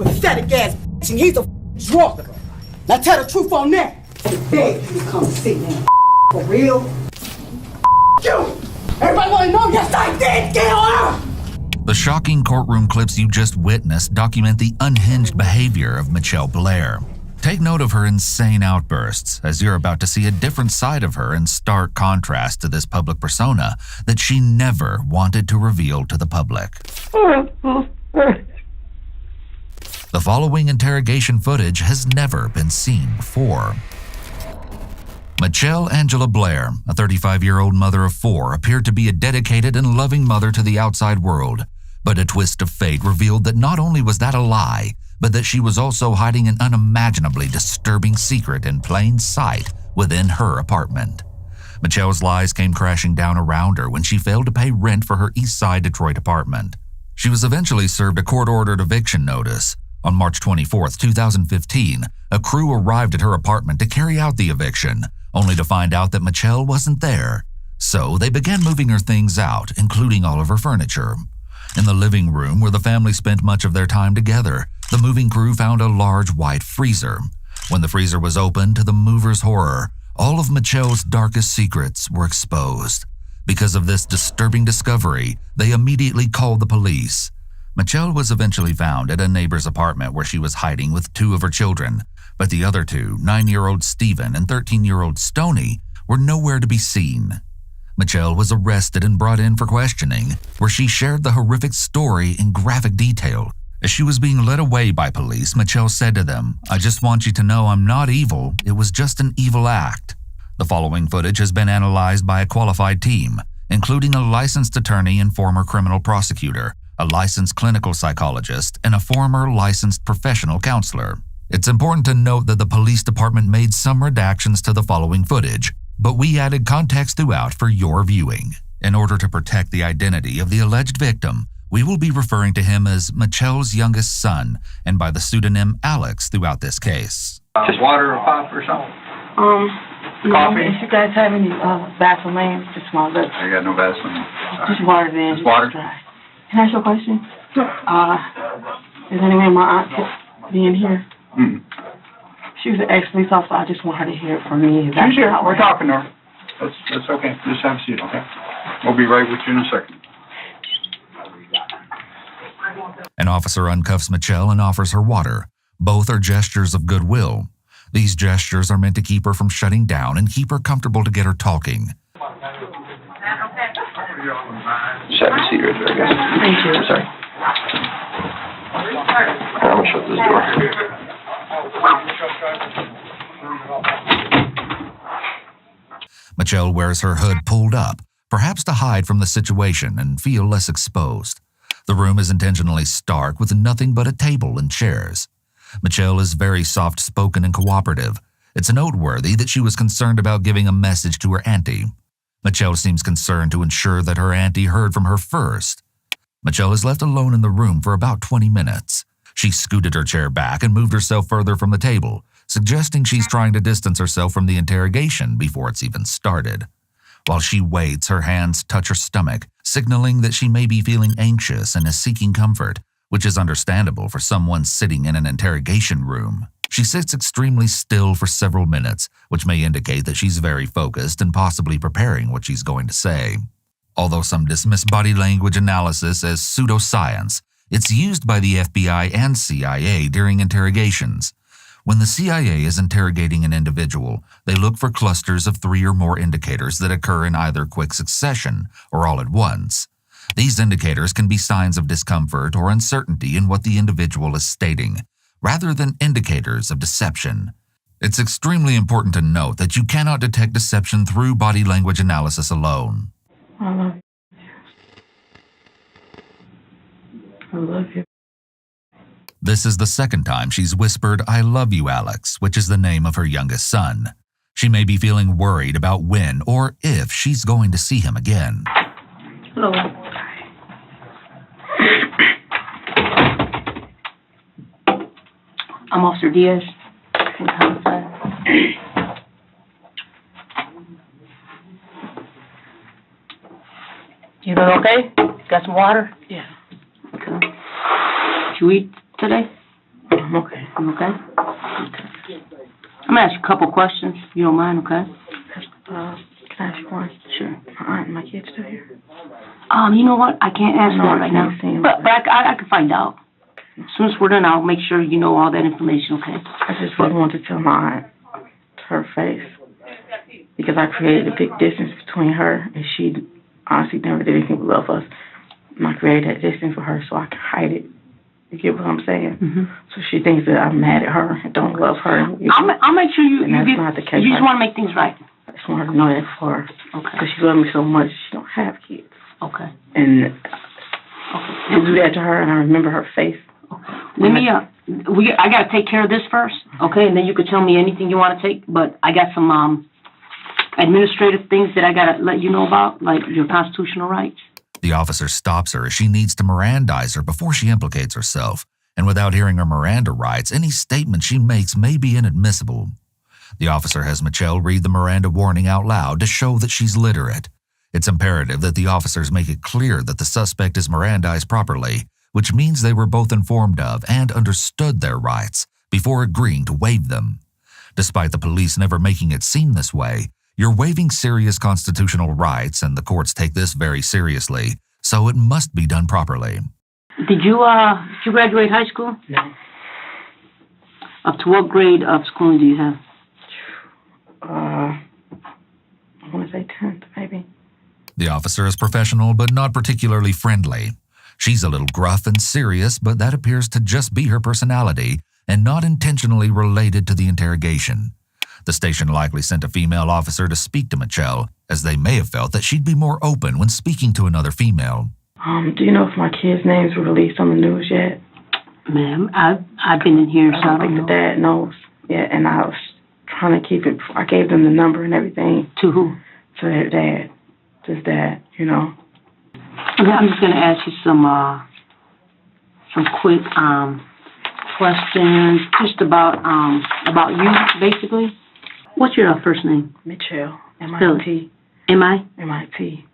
pathetic ass bitch, and he's a drunk. Now tell the truth on that. Hey, you come sit down. For real? You! Everybody wanna know? Yes, I did kill her! The shocking courtroom clips you just witnessed document the unhinged behavior of Mitchelle Blair. Take note of her insane outbursts, as you're about to see a different side of her in stark contrast to this public persona that she never wanted to reveal to the public. The following interrogation footage has never been seen before. Mitchelle Angela Blair, a 35-year-old mother of 4, appeared to be a dedicated and loving mother to the outside world. But a twist of fate revealed that not only was that a lie, but that she was also hiding an unimaginably disturbing secret in plain sight within her apartment. Mitchelle's lies came crashing down around her when she failed to pay rent for her East Side Detroit apartment. She was eventually served a court-ordered eviction notice. On March 24, 2015, a crew arrived at her apartment to carry out the eviction, only to find out that Mitchelle wasn't there. So they began moving her things out, including all of her furniture. In the living room, where the family spent much of their time together, the moving crew found a large white freezer. When the freezer was opened, to the movers' horror, all of Mitchelle's darkest secrets were exposed. Because of this disturbing discovery, they immediately called the police. Mitchelle was eventually found at a neighbor's apartment where she was hiding with 2 of her children, but the other 2, 9-year-old Stephen and 13-year-old Stoney, were nowhere to be seen. Mitchelle was arrested and brought in for questioning, where she shared the horrific story in graphic detail. As she was being led away by police, Mitchelle said to them, "I just want you to know I'm not evil. It was just an evil act." The following footage has been analyzed by a qualified team, including a licensed attorney and former criminal prosecutor, a licensed clinical psychologist, and a former licensed professional counselor. It's important to note that the police department made some redactions to the following footage, but we added context throughout for your viewing. In order to protect the identity of the alleged victim, we will be referring to him as Mitchelle's youngest son and by the pseudonym Alex throughout this case. Just water or pop or something? Coffee? If you guys have any Vaseline, just small bit. I got no Vaseline. Just water then. Just water? Dry. Can I ask you a question? Is any way my aunt could be in here? She was an ex-police officer. I just want her to hear it from me. She's here. We're talking to her. That's okay. Just have a seat, okay? We'll be right with you in a second. An officer uncuffs Mitchelle and offers her water. Both are gestures of goodwill. These gestures are meant to keep her from shutting down and keep her comfortable to get her talking. Just have a seat right there, I guess. Thank you. I'm sorry. I'm going to shut this door. Mitchelle wears her hood pulled up, perhaps to hide from the situation and feel less exposed. The room is intentionally stark with nothing but a table and chairs. Mitchelle is very soft-spoken and cooperative. It's noteworthy that she was concerned about giving a message to her auntie. Mitchelle seems concerned to ensure that her auntie heard from her first. Mitchelle is left alone in the room for about 20 minutes. She scooted her chair back and moved herself further from the table, suggesting she's trying to distance herself from the interrogation before it's even started. While she waits, her hands touch her stomach, signaling that she may be feeling anxious and is seeking comfort, which is understandable for someone sitting in an interrogation room. She sits extremely still for several minutes, which may indicate that she's very focused and possibly preparing what she's going to say. Although some dismiss body language analysis as pseudoscience, it's used by the FBI and CIA during interrogations. When the CIA is interrogating an individual, they look for clusters of 3 or more indicators that occur in either quick succession or all at once. These indicators can be signs of discomfort or uncertainty in what the individual is stating, rather than indicators of deception. It's extremely important to note that you cannot detect deception through body language analysis alone. I love you. I love you. This is the second time she's whispered, "I love you, Alex," which is the name of her youngest son. She may be feeling worried about when or if she's going to see him again. Hello. I'm Officer Diaz. You doing okay? Got some water? Yeah. Okay. Did you eat today? I'm okay. You okay? Okay. I'm gonna ask you a couple questions. You don't mind, okay? Can I ask you one? Sure. My aunt and my kids still here? You know what? I can't answer No, that I right can't now. see 'em. But I can find out. As soon as we're done, I'll make sure you know all that information, okay? I just really want to tell my aunt to her face because I created a big distance between her and she honestly never did anything but love us. And I created that distance for her so I can hide it. You get what I'm saying? Mm-hmm. So she thinks that I'm mad at her and don't love her. I'll make sure you And that's get. not the case. You just want to make things right. I just want her to know that for her. Okay. Because she loves me so much. She don't have kids. Okay. And to do that to her and I remember her face. Okay. Let me. I gotta take care of this first, okay? And then you can tell me anything you want to take. But I got some administrative things that I gotta let you know about, like your constitutional rights. The officer stops her as she needs to Mirandize her before she implicates herself, and without hearing her Miranda rights, any statement she makes may be inadmissible. The officer has Mitchelle read the Miranda warning out loud to show that she's literate. It's imperative that the officers make it clear that the suspect is Mirandized properly, which means they were both informed of and understood their rights before agreeing to waive them. Despite the police never making it seem this way, you're waiving serious constitutional rights, and the courts take this very seriously, so it must be done properly. Did you graduate high school? No. Up to what grade of schooling do you have? I want to say 10th, maybe. The officer is professional but not particularly friendly. She's a little gruff and serious, but that appears to just be her personality and not intentionally related to the interrogation. The station likely sent a female officer to speak to Mitchelle, as they may have felt that she'd be more open when speaking to another female. Do you know if my kids' names were released on the news yet? Ma'am, I've been in here, so I don't think the dad knows. Yeah, and I was trying to keep it. I gave them the number and everything. To who? To their dad. To his dad, you know. Okay, I'm just gonna ask you some quick questions, just about you, basically. What's your first name? Mitchelle. M-I-T. M-I? M-I-T.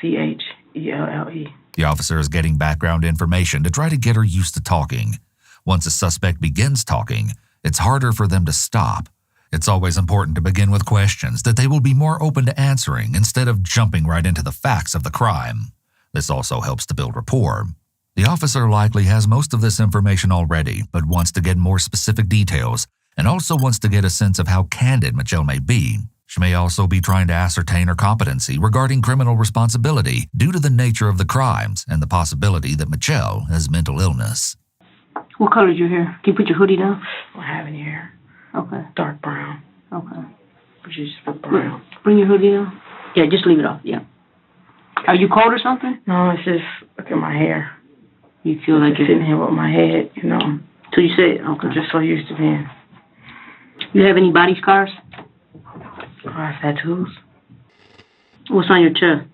C-H-E-L-L-E. The officer is getting background information to try to get her used to talking. Once a suspect begins talking, it's harder for them to stop. It's always important to begin with questions that they will be more open to answering instead of jumping right into the facts of the crime. This also helps to build rapport. The officer likely has most of this information already, but wants to get more specific details and also wants to get a sense of how candid Mitchelle may be. She may also be trying to ascertain her competency regarding criminal responsibility due to the nature of the crimes and the possibility that Mitchelle has mental illness. What color is your hair? Can you put your hoodie down? I have any hair. Okay. Dark brown. Okay. But you just put brown. Bring your hoodie down. Yeah, just leave it off. Yeah. Are you cold or something? No, it's just, look at my hair. You feel like you're sitting here with my head, you know. So you say, okay. I'm just so used to being. You have any body scars? I have tattoos. What's on your chest?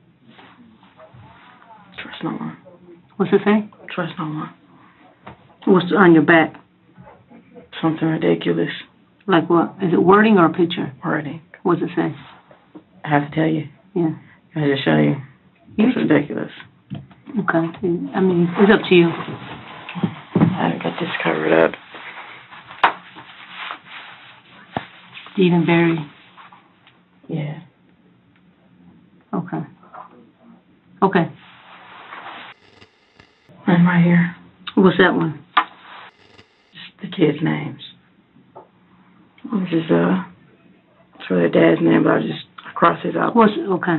Trust no one. What's it say? Trust no one. What's on your back? Something ridiculous. Like what? Is it wording or a picture? Wording. What's it say? I have to tell you. Yeah. I just show you. It's ridiculous. Okay. I mean, it's up to you. I got this covered up. Stephen Berry. Yeah. Okay. Okay. And right here. What's that one? Just the kids' names. This is it's for their dad's name, but I cross it out. Okay.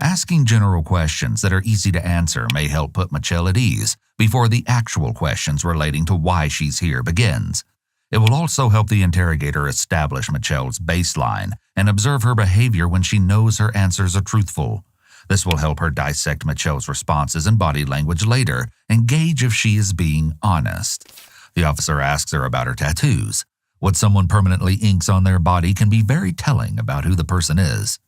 Asking general questions that are easy to answer may help put Mitchelle at ease before the actual questions relating to why she's here begins. It will also help the interrogator establish Mitchelle's baseline and observe her behavior when she knows her answers are truthful. This will help her dissect Mitchelle's responses and body language later and gauge if she is being honest. The officer asks her about her tattoos. What someone permanently inks on their body can be very telling about who the person is.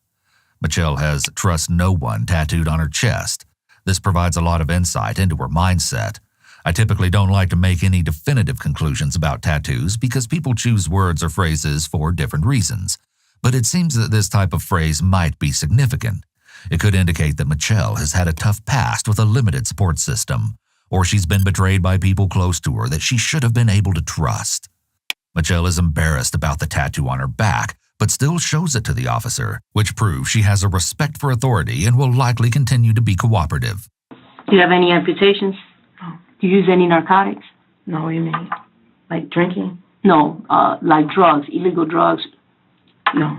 Mitchelle has "trust no one" tattooed on her chest. This provides a lot of insight into her mindset. I typically don't like to make any definitive conclusions about tattoos because people choose words or phrases for different reasons. But it seems that this type of phrase might be significant. It could indicate that Mitchelle has had a tough past with a limited support system, or she's been betrayed by people close to her that she should have been able to trust. Mitchelle is embarrassed about the tattoo on her back, but still shows it to the officer, which proves she has a respect for authority and will likely continue to be cooperative. Do you have any amputations? No. Do you use any narcotics? No, you mean like drinking? No, like drugs, illegal drugs. No.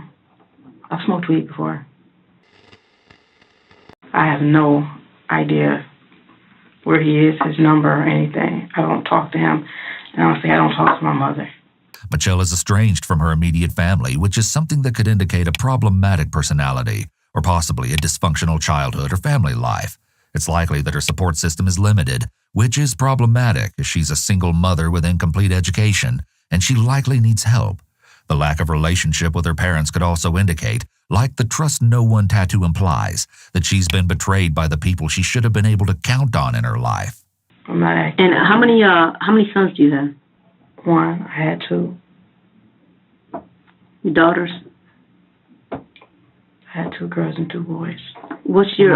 I've smoked weed before. I have no idea where he is, his number, or anything. I don't talk to him. And honestly, I don't talk to my mother. Mitchelle is estranged from her immediate family, which is something that could indicate a problematic personality or possibly a dysfunctional childhood or family life. It's likely that her support system is limited, which is problematic as she's a single mother with incomplete education, and she likely needs help. The lack of relationship with her parents could also indicate, like the trust no one tattoo implies, that she's been betrayed by the people she should have been able to count on in her life. I'm not acting. And how many sons do you have? One, I had two. Your daughters? I had 2 girls and 2 boys. What's your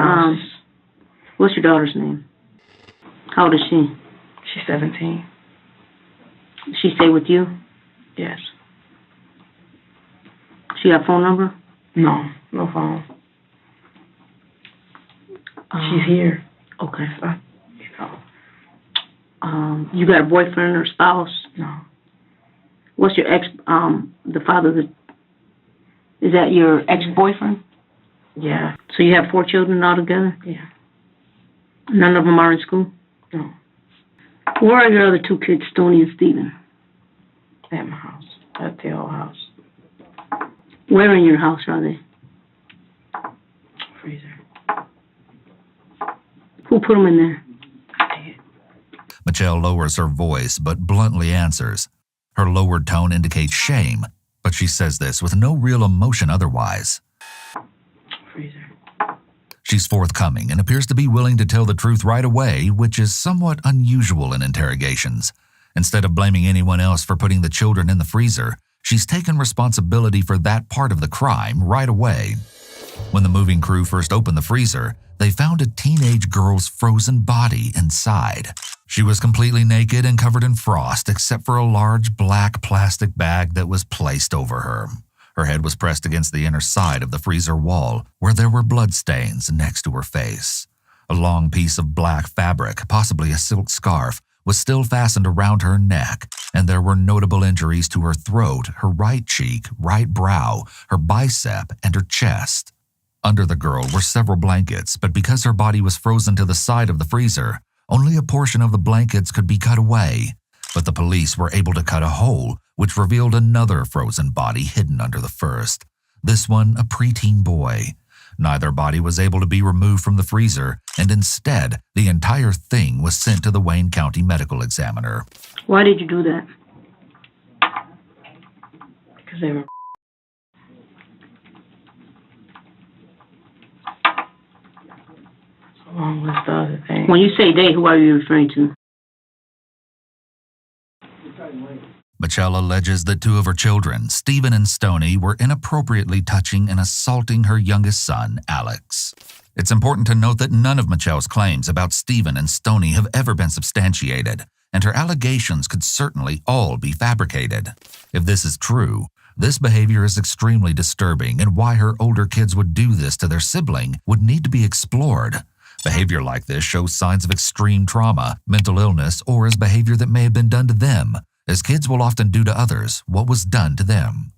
daughter's name? How old is she? She's 17. She stay with you? Yes. She got a phone number? No phone. She's here. Okay. So, you got a boyfriend or spouse? No. What's your the father is that your ex-boyfriend? Yeah. So you have 4 children altogether? Yeah. None of them are in school? No. Where are your other 2 kids, Stoney and Steven? At my house. At the old house. Where in your house are they? Freezer. Who put them in there? I did. Mitchelle lowers her voice but bluntly answers. Her lowered tone indicates shame, but she says this with no real emotion otherwise. Freezer. She's forthcoming and appears to be willing to tell the truth right away, which is somewhat unusual in interrogations. Instead of blaming anyone else for putting the children in the freezer, she's taken responsibility for that part of the crime right away. When the moving crew first opened the freezer, they found a teenage girl's frozen body inside. She was completely naked and covered in frost except for a large black plastic bag that was placed over her. Her head was pressed against the inner side of the freezer wall, where there were bloodstains next to her face. A long piece of black fabric, possibly a silk scarf, was still fastened around her neck, and there were notable injuries to her throat, her right cheek, right brow, her bicep, and her chest. Under the girl were several blankets, but because her body was frozen to the side of the freezer, only a portion of the blankets could be cut away. But the police were able to cut a hole, which revealed another frozen body hidden under the first. This one, a preteen boy. Neither body was able to be removed from the freezer, and instead, the entire thing was sent to the Wayne County Medical Examiner. Why did you do that? Because they were. Along with the other thing. When you say they, who are you referring to? Mitchelle alleges that 2 of her children, Steven and Stoney, were inappropriately touching and assaulting her youngest son, Alex. It's important to note that none of Mitchelle's claims about Steven and Stoney have ever been substantiated, and her allegations could certainly all be fabricated. If this is true, this behavior is extremely disturbing, and why her older kids would do this to their sibling would need to be explored. Behavior like this shows signs of extreme trauma, mental illness, or as behavior that may have been done to them, as kids will often do to others what was done to them.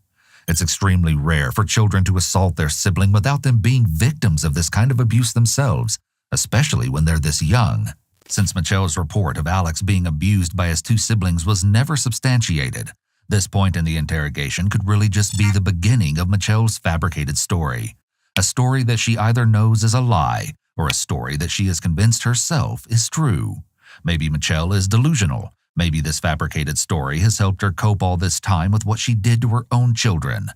It's extremely rare for children to assault their sibling without them being victims of this kind of abuse themselves, especially when they're this young. Since Mitchelle's report of Alex being abused by his 2 siblings was never substantiated, this point in the interrogation could really just be the beginning of Mitchelle's fabricated story. A story that she either knows is a lie, or a story that she has convinced herself is true. Maybe Mitchelle is delusional. Maybe this fabricated story has helped her cope all this time with what she did to her own children.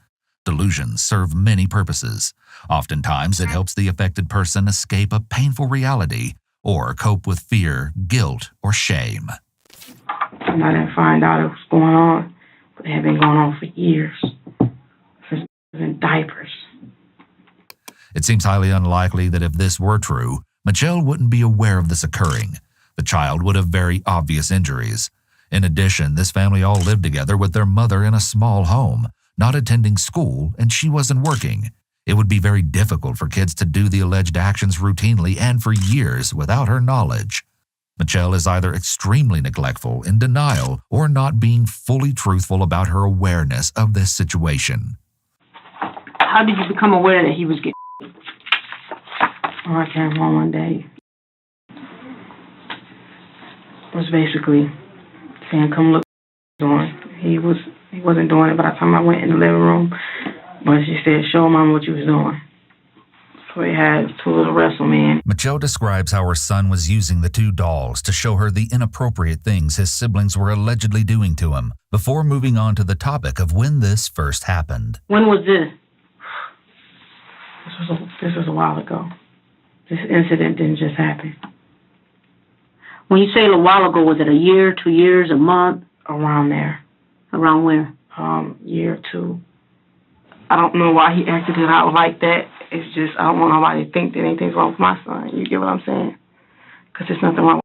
Delusions serve many purposes. Oftentimes, it helps the affected person escape a painful reality or cope with fear, guilt, or shame. And I didn't find out it was going on, but it had been going on for years. Since I was in diapers. It seems highly unlikely that if this were true, Mitchelle wouldn't be aware of this occurring. The child would have very obvious injuries. In addition, this family all lived together with their mother in a small home, not attending school, and she wasn't working. It would be very difficult for kids to do the alleged actions routinely and for years without her knowledge. Mitchelle is either extremely neglectful, in denial, or not being fully truthful about her awareness of this situation. How did you become aware that he was getting? When I came home one day, it was basically saying, "Come look what you're doing." He wasn't doing it by the time I went in the living room, but she said, "Show Mom what you was doing." So he had two little wrestle men. Mitchelle describes how her son was using the two dolls to show her the inappropriate things his siblings were allegedly doing to him, before moving on to the topic of when this first happened. When was this? This was a while ago. This incident didn't just happen. When you say a while ago, was it a year, 2 years, a month? Around there. Around where? Year or two. I don't know why he acted it out like that. It's just, I don't want nobody to think that anything's wrong with my son. You get what I'm saying? Because there's nothing wrong.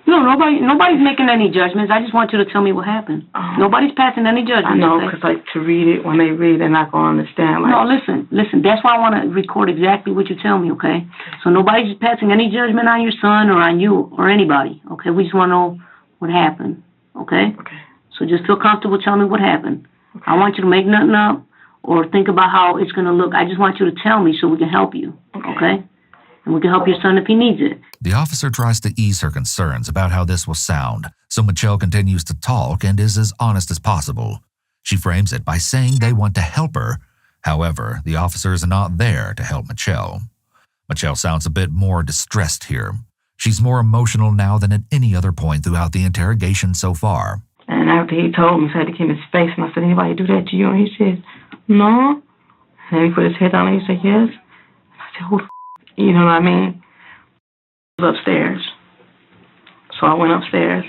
No, nobody's making any judgments. I just want you to tell me what happened. Nobody's passing any judgments. I know, okay? because like to read it, when they read it, they're not going to understand. Like, No, listen. That's why I want to record exactly what you tell me, okay? So nobody's passing any judgment on your son or on you or anybody, okay? We just want to know what happened, okay? Okay. So just feel comfortable telling me what happened. Okay. I want you to make nothing up or think about how it's going to look. I just want you to tell me so we can help you, okay? And we can help your son if he needs it. The officer tries to ease her concerns about how this will sound, so Mitchelle continues to talk and is as honest as possible. She frames it by saying they want to help her. However, the officers are not there to help Mitchelle. Mitchelle sounds a bit more distressed here. She's more emotional now than at any other point throughout the interrogation so far. And after he told me, so I had to keep his face, and I said, "Anybody do that to you?" And he said, "No." And then he put his head down and he said, "Yes." And I said, "Who the f***?" You know what I mean? I was upstairs. So I went upstairs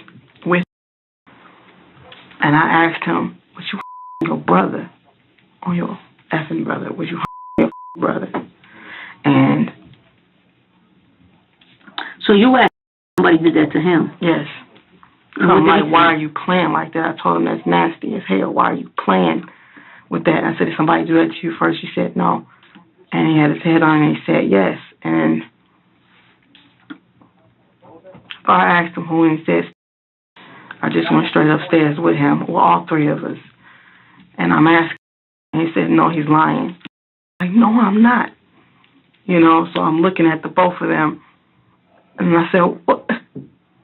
with him, and I asked him, "Was you your brother or your effing brother? Was you your brother?" And So you asked somebody did that to him? yes. And I'm what did like, he "Why say? are you playing like that?" I told him that's nasty as hell. "Why are you playing with that?" I said, "Did somebody do that to you first?" He said, "No." And he had his head on and he said, "Yes." And I asked him who, and he said, I just went straight upstairs with him, well, all three of us. And I'm asking, and he said, "No, he's lying." I'm like, "No, I'm not." You know, so I'm looking at the both of them. And I said, "What?"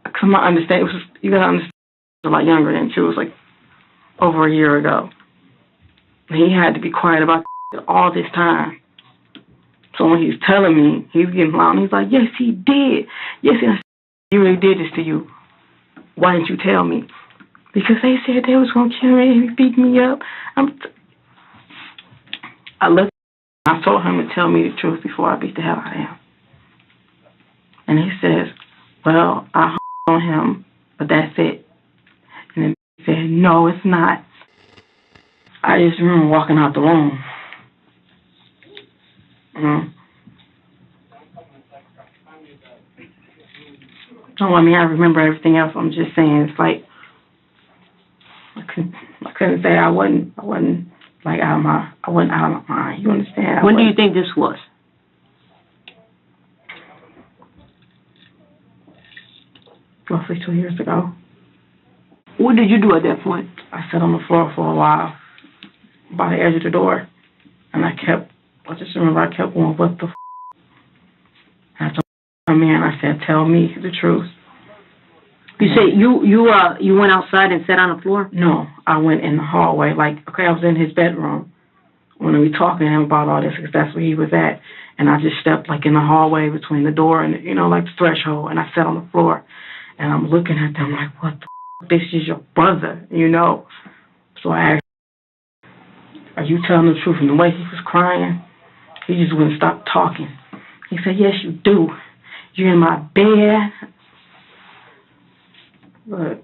Because I'm not understanding. It was just, you got to understand, I was a lot younger than she was, like, over a year ago. And he had to be quiet about all this time. So when he's telling me, he's getting loud, and he's like, "Yes, he did. Yes, and I said, he really did this to you. Why didn't you tell me?" "Because they said they was going to kill me and beat me up." I looked, I told him to tell me the truth before I beat the hell out of him. And he says, "Well, I on him, but that's it." And then he said, "No, it's not." I just remember walking out the room. No, I mean, I remember everything else. I'm just saying, it's like, I couldn't say I wasn't like out of my mind. You understand? When do you think this was? Roughly 2 years ago. What did you do at that point? I sat on the floor for a while by the edge of the door, and I just remember I kept going, "What the f***?" And I told my man, I said, "Tell me the truth." You say you went outside and sat on the floor? No, I went in the hallway. Like, okay, I was in his bedroom when we were talking to him about all this, because that's where he was at. And I just stepped, like, in the hallway between the door and, you know, like the threshold, and I sat on the floor. And I'm looking at them like, "What the f***? This is your brother, you know?" So I asked, "Are you telling the truth?" And the way he was crying, he just wouldn't stop talking. He said, "Yes, you do. You're in my bed." But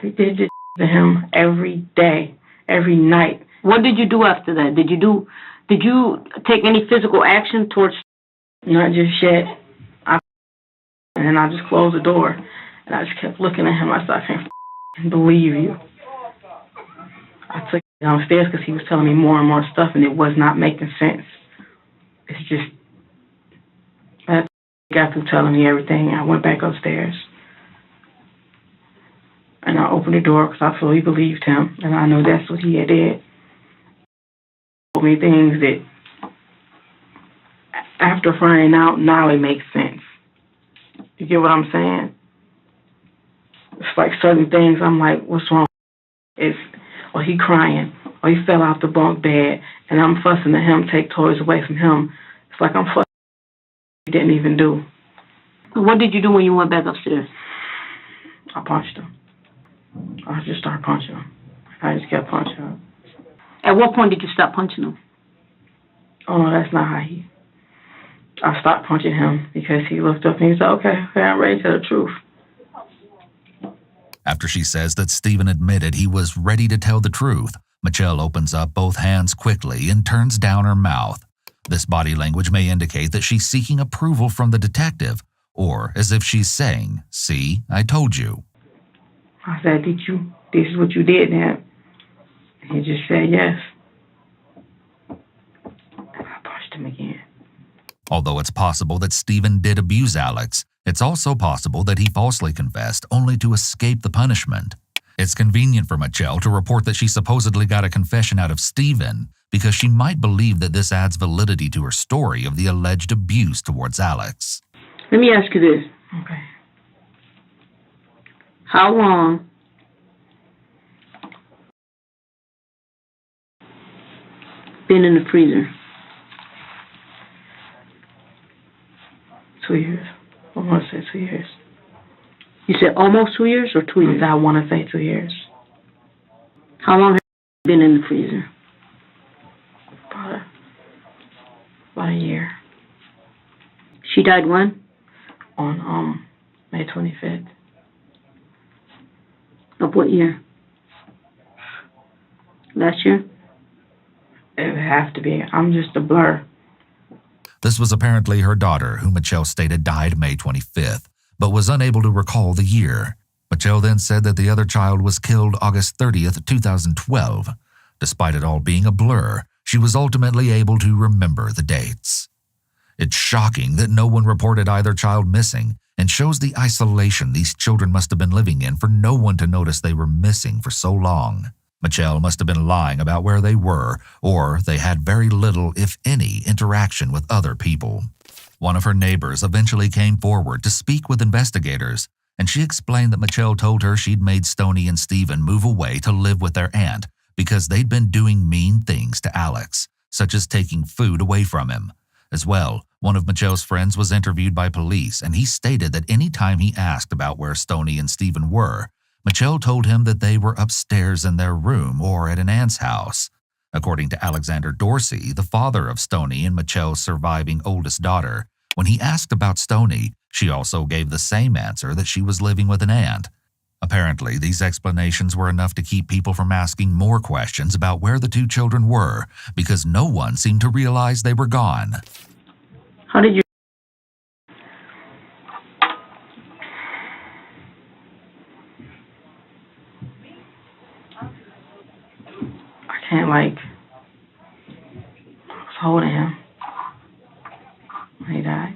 they did this to him every day, every night. What did you do after that? Did you take any physical action towards? Not just yet. And then I just closed the door, and I just kept looking at him. I said, I can't believe you. I took him downstairs because he was telling me more and more stuff, and it was not making sense. It's just, that got through telling me everything. I went back upstairs, and I opened the door because I fully believed him, and I know that's what he had did. He told me things that, after finding out, now it makes sense. You get what I'm saying? It's like certain things, I'm like, what's wrong? Or he crying, or he fell out the bunk bed, and I'm fussing at him, take toys away from him. It's like I'm fussing he didn't even do. What did you do when you went back upstairs? I punched him. I just started punching him. I just kept punching him. At what point did you stop punching him? Oh, no, that's not how I stopped punching him because he looked up and he said, okay, I'm ready to tell the truth. After she says that Stephen admitted he was ready to tell the truth, Mitchelle opens up both hands quickly and turns down her mouth. This body language may indicate that she's seeking approval from the detective, or as if she's saying, see, I told you. I said, this is what you did then? He just said yes. And I punched him again. Although it's possible that Stephen did abuse Alex, it's also possible that he falsely confessed only to escape the punishment. It's convenient for Mitchelle to report that she supposedly got a confession out of Stephen because she might believe that this adds validity to her story of the alleged abuse towards Alex. Let me ask you this. Okay. How long been in the freezer? 2 years. I want to say 2 years. You said almost 2 years or 2 years? I want to say 2 years. How long have you been in the freezer? About a year. She died when? On May 25th. Of what year? Last year? It would have to be. I'm just a blur. This was apparently her daughter, who Mitchelle stated died May 25th, but was unable to recall the year. Mitchelle then said that the other child was killed August 30th, 2012. Despite it all being a blur, she was ultimately able to remember the dates. It's shocking that no one reported either child missing and shows the isolation these children must have been living in for no one to notice they were missing for so long. Mitchelle must have been lying about where they were, or they had very little, if any, interaction with other people. One of her neighbors eventually came forward to speak with investigators, and she explained that Mitchelle told her she'd made Stoney and Stephen move away to live with their aunt because they'd been doing mean things to Alex, such as taking food away from him. As well, one of Mitchelle's friends was interviewed by police, and he stated that any time he asked about where Stoney and Stephen were, Mitchelle told him that they were upstairs in their room or at an aunt's house. According to Alexander Dorsey, the father of Stoney and Mitchelle's surviving oldest daughter, when he asked about Stoney, she also gave the same answer that she was living with an aunt. Apparently, these explanations were enough to keep people from asking more questions about where the two children were, because no one seemed to realize they were gone. How did you... I can't, I was holding him when he died.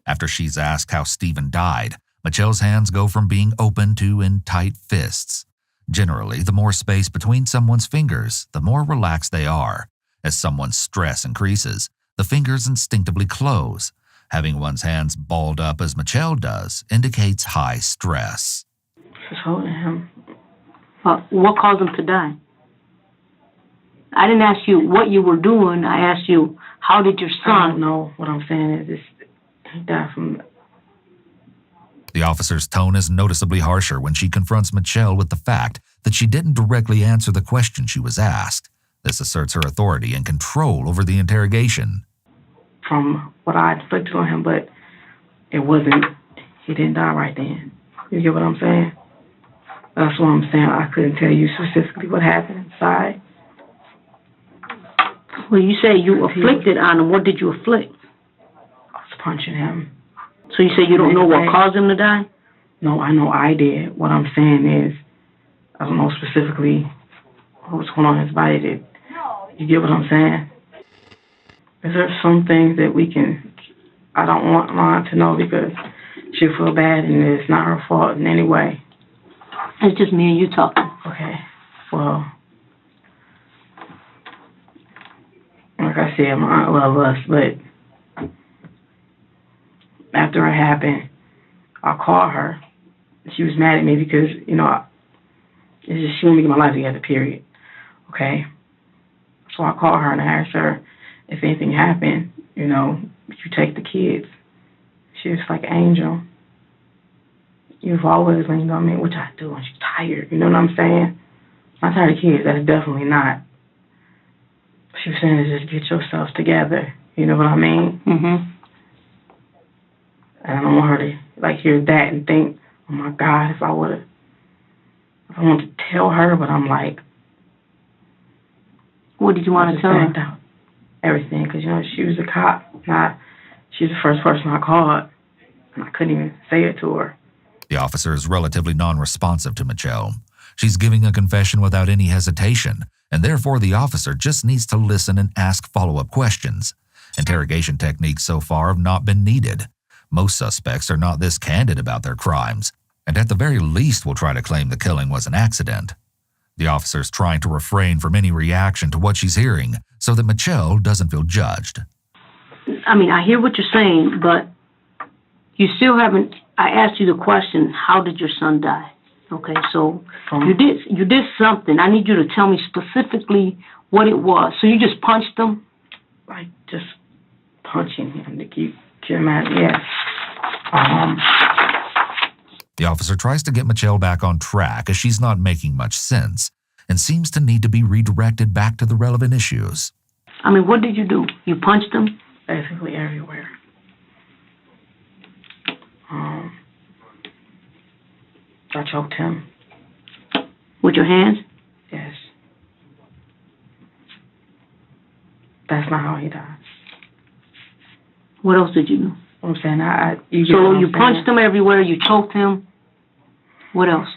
After she's asked how Stephen died, Mitchelle's hands go from being open to in tight fists. Generally, the more space between someone's fingers, the more relaxed they are. As someone's stress increases, the fingers instinctively close. Having one's hands balled up as Mitchelle does indicates high stress. Just holding him. What caused him to die? I didn't ask you what you were doing. I asked you, how did your son... I don't know. What I'm saying is he died from... The officer's tone is noticeably harsher when she confronts Mitchelle with the fact that she didn't directly answer the question she was asked. This asserts her authority and control over the interrogation. From what I inflicted on him, but it wasn't... He didn't die right then. You get what I'm saying? That's what I'm saying. I couldn't tell you specifically what happened inside. Well, you say you afflicted on him. What did you afflict? I was punching him. So you say you don't know what caused him to die? No, I know I did. What I'm saying is, I don't know specifically what's going on in his body. You get what I'm saying? Is there some things that I don't want Lon to know because she'll feel bad and it's not her fault in any way. It's just me and you talking. Okay. Well, like I said, my aunt loves us, but after it happened, I called her. She was mad at me because, you know, it's just she wouldn't get my life together, period. Okay? So I called her and I asked her if anything happened, you know, you take the kids. She was like, Angel, you've always leaned on me, which I do when she's tired. You know what I'm saying? I'm tired of kids. That's definitely not. She was saying to just get yourself together. You know what I mean? Mm-hmm. And I don't want her to, like, hear that and think, oh, my God, if I wanted to tell her, but I'm like. What did you want to tell her? Everything, because, you know, she was a cop. She's the first person I called, and I couldn't even say it to her. The officer is relatively non-responsive to Mitchelle. She's giving a confession without any hesitation, and therefore the officer just needs to listen and ask follow-up questions. Interrogation techniques so far have not been needed. Most suspects are not this candid about their crimes, and at the very least will try to claim the killing was an accident. The officer's trying to refrain from any reaction to what she's hearing so that Mitchelle doesn't feel judged. I mean, I hear what you're saying, but you still haven't. I asked you the question, how did your son die? Okay, so you did something. I need you to tell me specifically what it was. So you just punched him? Like, just punching him to keep him out, yes. The officer tries to get Mitchelle back on track as she's not making much sense and seems to need to be redirected back to the relevant issues. I mean, what did you do? You punched him? Basically everywhere. I choked him. With your hands? Yes. That's not how he died. What else did you do? I'm saying, you punched him everywhere, you choked him. What else?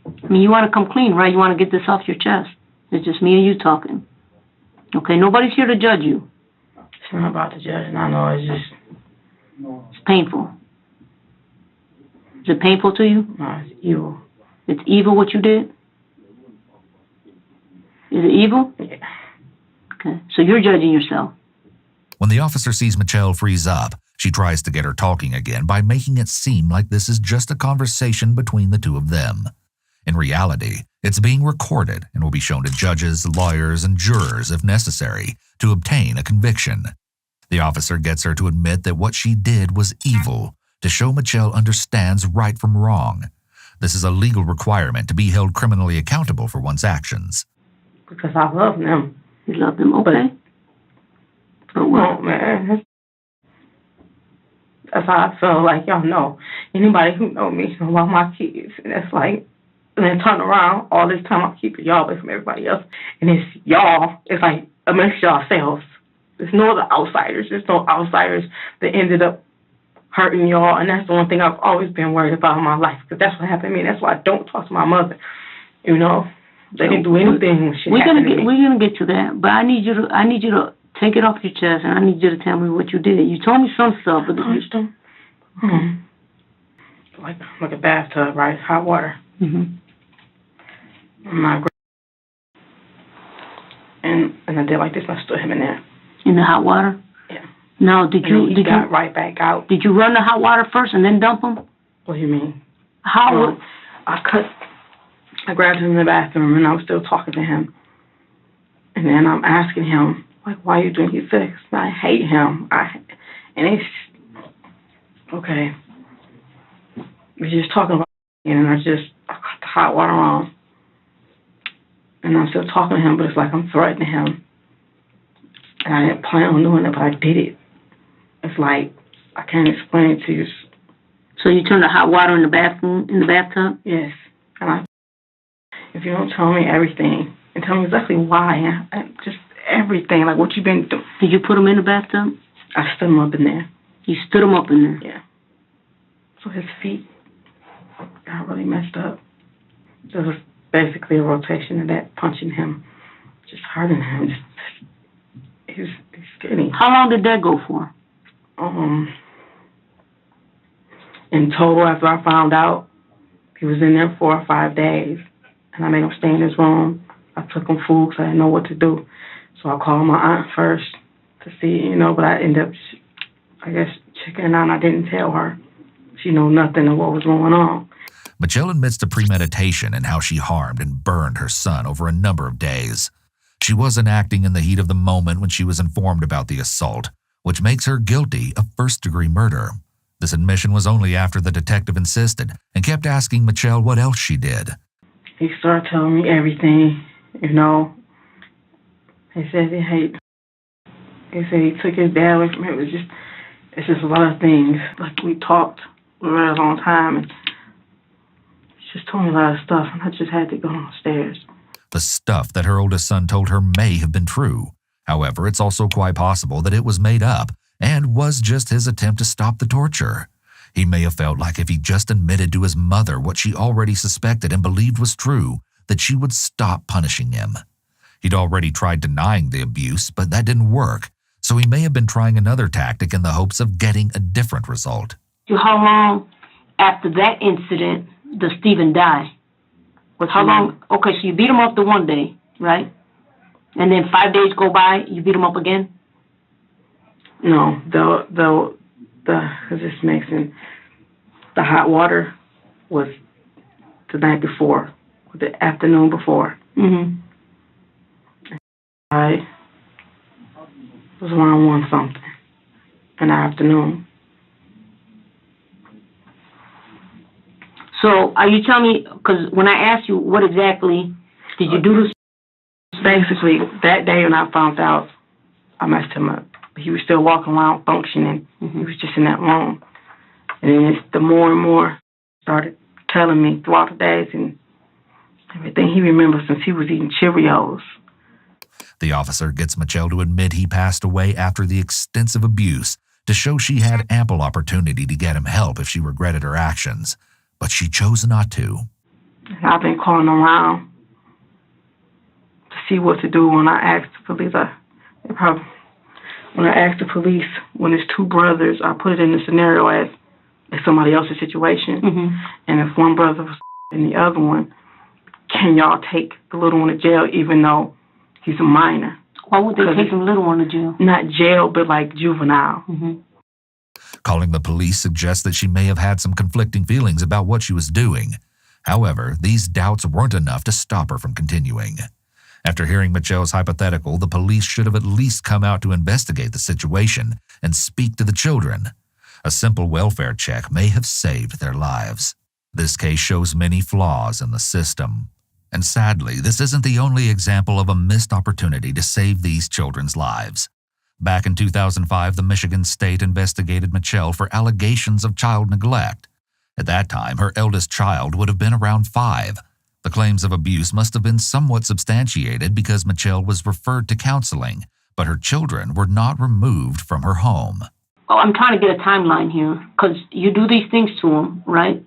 I mean, you want to come clean, right? You want to get this off your chest. It's just me and you talking. Okay, nobody's here to judge you. It's not about the judging. I know, it's just. It's painful. Is it painful to you? No, it's evil. It's evil what you did? Is it evil? Yeah. Okay, so you're judging yourself. When the officer sees Mitchelle freeze up, she tries to get her talking again by making it seem like this is just a conversation between the two of them. In reality, it's being recorded and will be shown to judges, lawyers, and jurors if necessary to obtain a conviction. The officer gets her to admit that what she did was evil, to show Mitchelle understands right from wrong. This is a legal requirement to be held criminally accountable for one's actions. Because I love them. You love them, okay. But well, man, that's how I feel. Like, y'all know, anybody who know me know about my kids. And it's like, and then turn around, all this time I'm keeping y'all away from everybody else. And it's y'all, it's like amongst yourselves. There's no other outsiders. There's no outsiders that ended up hurting y'all. And that's the one thing I've always been worried about in my life. Because that's what happened to me. That's why I don't talk to my mother. You know, they didn't do anything when shit happened to me. We're gonna get to that. But I need you to take it off your chest, and I need you to tell me what you did. You told me some stuff, but punched them. Like a bathtub, right? Hot water. And I did like this, and I stood him in there. In the hot water? Yeah. Now, did you got right back out? Did you run the hot water first and then dump him? What do you mean? How? I grabbed him in the bathroom, and I was still talking to him. And then I'm asking him, like, why are you doing? He said, I hate him. And it's okay. We're just talking about it, and I got the hot water on. And I'm still talking to him, but it's like I'm threatening him. And I didn't plan on doing it, but I did it. It's like, I can't explain it to you. So you turned the hot water in the bathtub? Yes. And if you don't tell me everything, and tell me exactly why, just everything, like what you've been doing. Did you put him in the bathtub? I stood him up in there. You stood him up in there? Yeah. So his feet got really messed up. There was basically a rotation of that, punching him, just hurting him. He's skinny. How long did that go for? In total, after I found out, he was in there 4 or 5 days, and I made him stay in his room. I took him food because I didn't know what to do. So I called my aunt first to see, but I ended up, I guess, checking out, and I didn't tell her. She knew nothing of what was going on. Mitchelle admits to premeditation and how she harmed and burned her son over a number of days. She wasn't acting in the heat of the moment when she was informed about the assault, which makes her guilty of first-degree murder. This admission was only after the detective insisted and kept asking Mitchelle what else she did. He started telling me everything, He said he said he took his dad away from him. It's just a lot of things. Like, we talked for a very long time, and he just told me a lot of stuff, and I just had to go downstairs. The stuff that her oldest son told her may have been true. However, it's also quite possible that it was made up and was just his attempt to stop the torture. He may have felt like if he just admitted to his mother what she already suspected and believed was true, that she would stop punishing him. He'd already tried denying the abuse, but that didn't work, so he may have been trying another tactic in the hopes of getting a different result. How long after that incident does Stephen die? How long? Okay, so you beat him up the one day, right? And then 5 days go by, you beat him up again? No, because it's mixing. The hot water was the night before, the afternoon before. Mm-hmm. I was around 1 something in the afternoon. So are you telling me, because when I asked you what exactly did you do this? Basically, that day when I found out, I messed him up. He was still walking around functioning. Mm-hmm. He was just in that room. And then the more and more started telling me throughout the days and everything he remembers since he was eating Cheerios. The officer gets Mitchelle to admit he passed away after the extensive abuse to show she had ample opportunity to get him help if she regretted her actions, but she chose not to. And I've been calling around to see what to do when I asked the police. When I asked the police, when it's 2 brothers, I put it in the scenario as somebody else's situation. Mm-hmm. And if one brother was and the other one, can y'all take the little one to jail even though he's a minor? Why would they take the little one to jail? Not jail, but like juvenile. Mm-hmm. Calling the police suggests that she may have had some conflicting feelings about what she was doing. However, these doubts weren't enough to stop her from continuing. After hearing Mitchelle's hypothetical, the police should have at least come out to investigate the situation and speak to the children. A simple welfare check may have saved their lives. This case shows many flaws in the system. And sadly, this isn't the only example of a missed opportunity to save these children's lives. Back in 2005, the Michigan State investigated Mitchelle for allegations of child neglect. At that time, her eldest child would have been around 5. The claims of abuse must have been somewhat substantiated because Mitchelle was referred to counseling, but her children were not removed from her home. Oh, I'm trying to get a timeline here, because you do these things to him, right?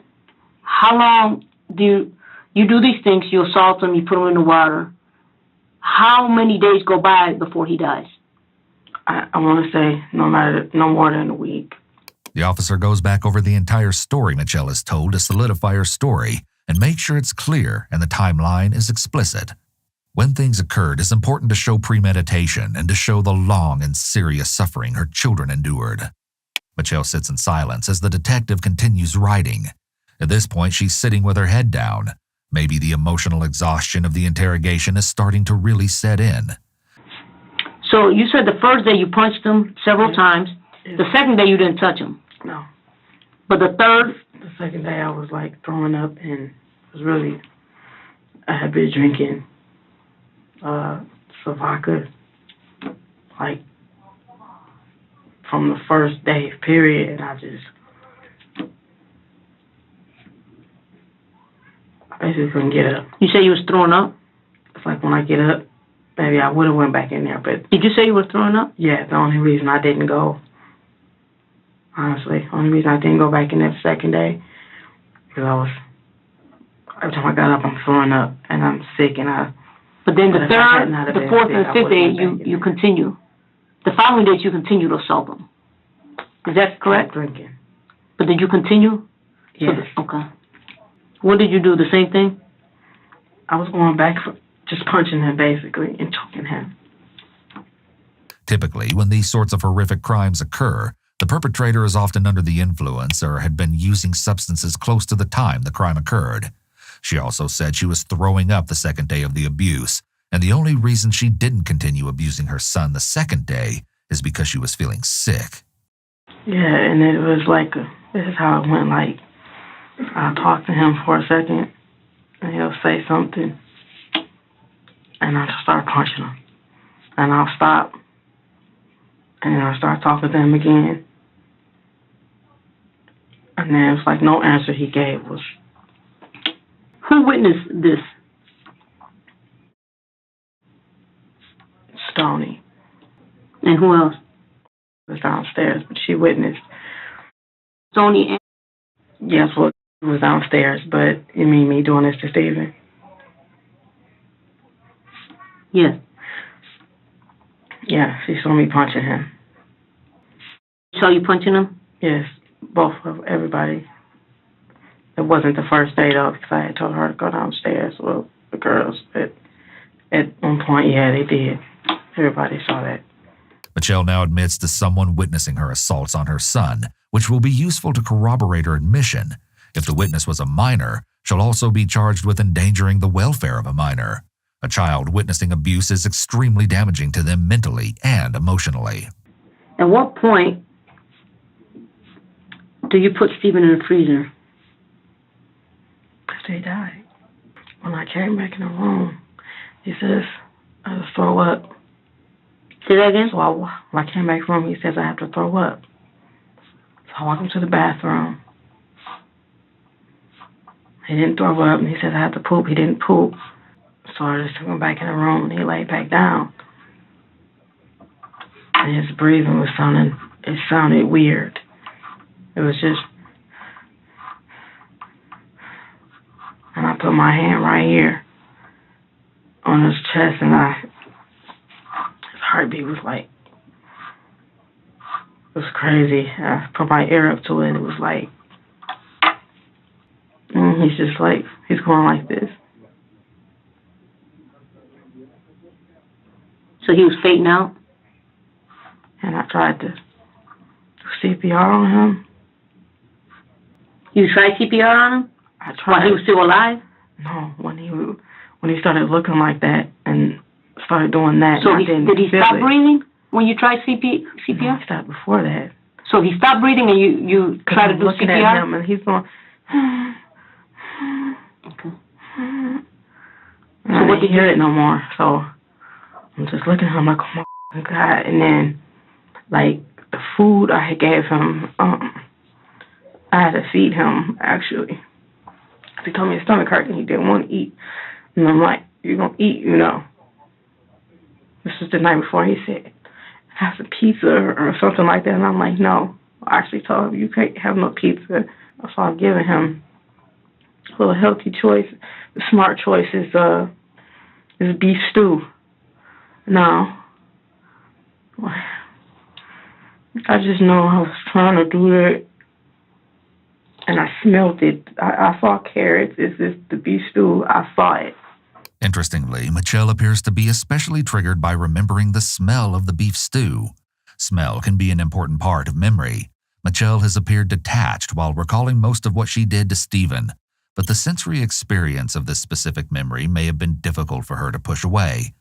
How long do you do these things? You assault him, you put him in the water. How many days go by before he dies? I want to say no more than a week. The officer goes back over the entire story Mitchelle has told to solidify her story and make sure it's clear and the timeline is explicit. When things occurred, it's important to show premeditation and to show the long and serious suffering her children endured. Mitchelle sits in silence as the detective continues writing. At this point, she's sitting with her head down. Maybe the emotional exhaustion of the interrogation is starting to really set in. So you said the first day you punched him several times. The second day you didn't touch him. No. But the third? The second day I was like throwing up and I had been drinking vodka like from the first day period, and I basically couldn't get up. You say you was throwing up? It's like when I get up, maybe I would have went back in there, but... Did you say you were throwing up? Yeah, the only reason I didn't go honestly. Only reason I didn't go back in that second day, because every time I got up, I'm throwing up, and I'm sick, and But then the third, the fourth, and the fifth day, you continue. The following days, you continue to assault them. Is that correct? Drinking. But did you continue? Yes. Okay. What did you do? The same thing? I was going back for just punching him, basically, and choking him. Typically, when these sorts of horrific crimes occur, the perpetrator is often under the influence or had been using substances close to the time the crime occurred. She also said she was throwing up the second day of the abuse, and the only reason she didn't continue abusing her son the second day is because she was feeling sick. Yeah, and it was like, this is how it went, like, I'll talk to him for a second, and he'll say something, and I'll start punching him. And I'll stop, and then I'll start talking to him again. And then it's like no answer he gave was... Who witnessed this? Stoney. And who else? Was downstairs, but she witnessed. Stoney and... Yes, well, he was downstairs, but you mean me doing this to Steven? Yes. Yeah, she saw me punching him. Saw you punching him? Yes, both of everybody. It wasn't the first day, though, because I had told her to go downstairs with the girls. But at one point, yeah, they did. Everybody saw that. Mitchelle now admits to someone witnessing her assaults on her son, which will be useful to corroborate her admission. If the witness was a minor, she'll also be charged with endangering the welfare of a minor. A child witnessing abuse is extremely damaging to them mentally and emotionally. At what point do you put Steven in the freezer? After he died. When I came back in the room, he says, I just throw up. Say that again? So when I came back from him, he says I have to throw up. So I walked him to the bathroom. He didn't throw up, and he says I have to poop. He didn't poop. So I just took him back in the room, and he laid back down. And his breathing it sounded weird. It was just, and I put my hand right here on his chest, and his heartbeat was like, it was crazy. I put my ear up to it, and it was like, and he's just like, he's going like this. So he was fading out? And I tried to do CPR on him. You tried CPR on him? I tried. While he was still alive? No, when he started looking like that and started doing that. So did he stop breathing when you tried CPR? No, he stopped before that. So he stopped breathing and you tried to do looking CPR? At him and he's going. Okay. And I didn't hear it no more. So I'm just looking at him like, oh my God. And then, like, the food I had gave him, I had to feed him, actually. He told me his stomach hurt and he didn't want to eat. And I'm like, you're going to eat, you know. This was the night before. He said, have some pizza or something like that. And I'm like, no. I actually told him, you can't have no pizza. So I've given him a little healthy choice. The smart choice is beef stew. Now, I just know I was trying to do that, and I smelled it. I saw carrots. It's just the beef stew. I saw it. Interestingly, Mitchelle appears to be especially triggered by remembering the smell of the beef stew. Smell can be an important part of memory. Mitchelle has appeared detached while recalling most of what she did to Steven, but the sensory experience of this specific memory may have been difficult for her to push away.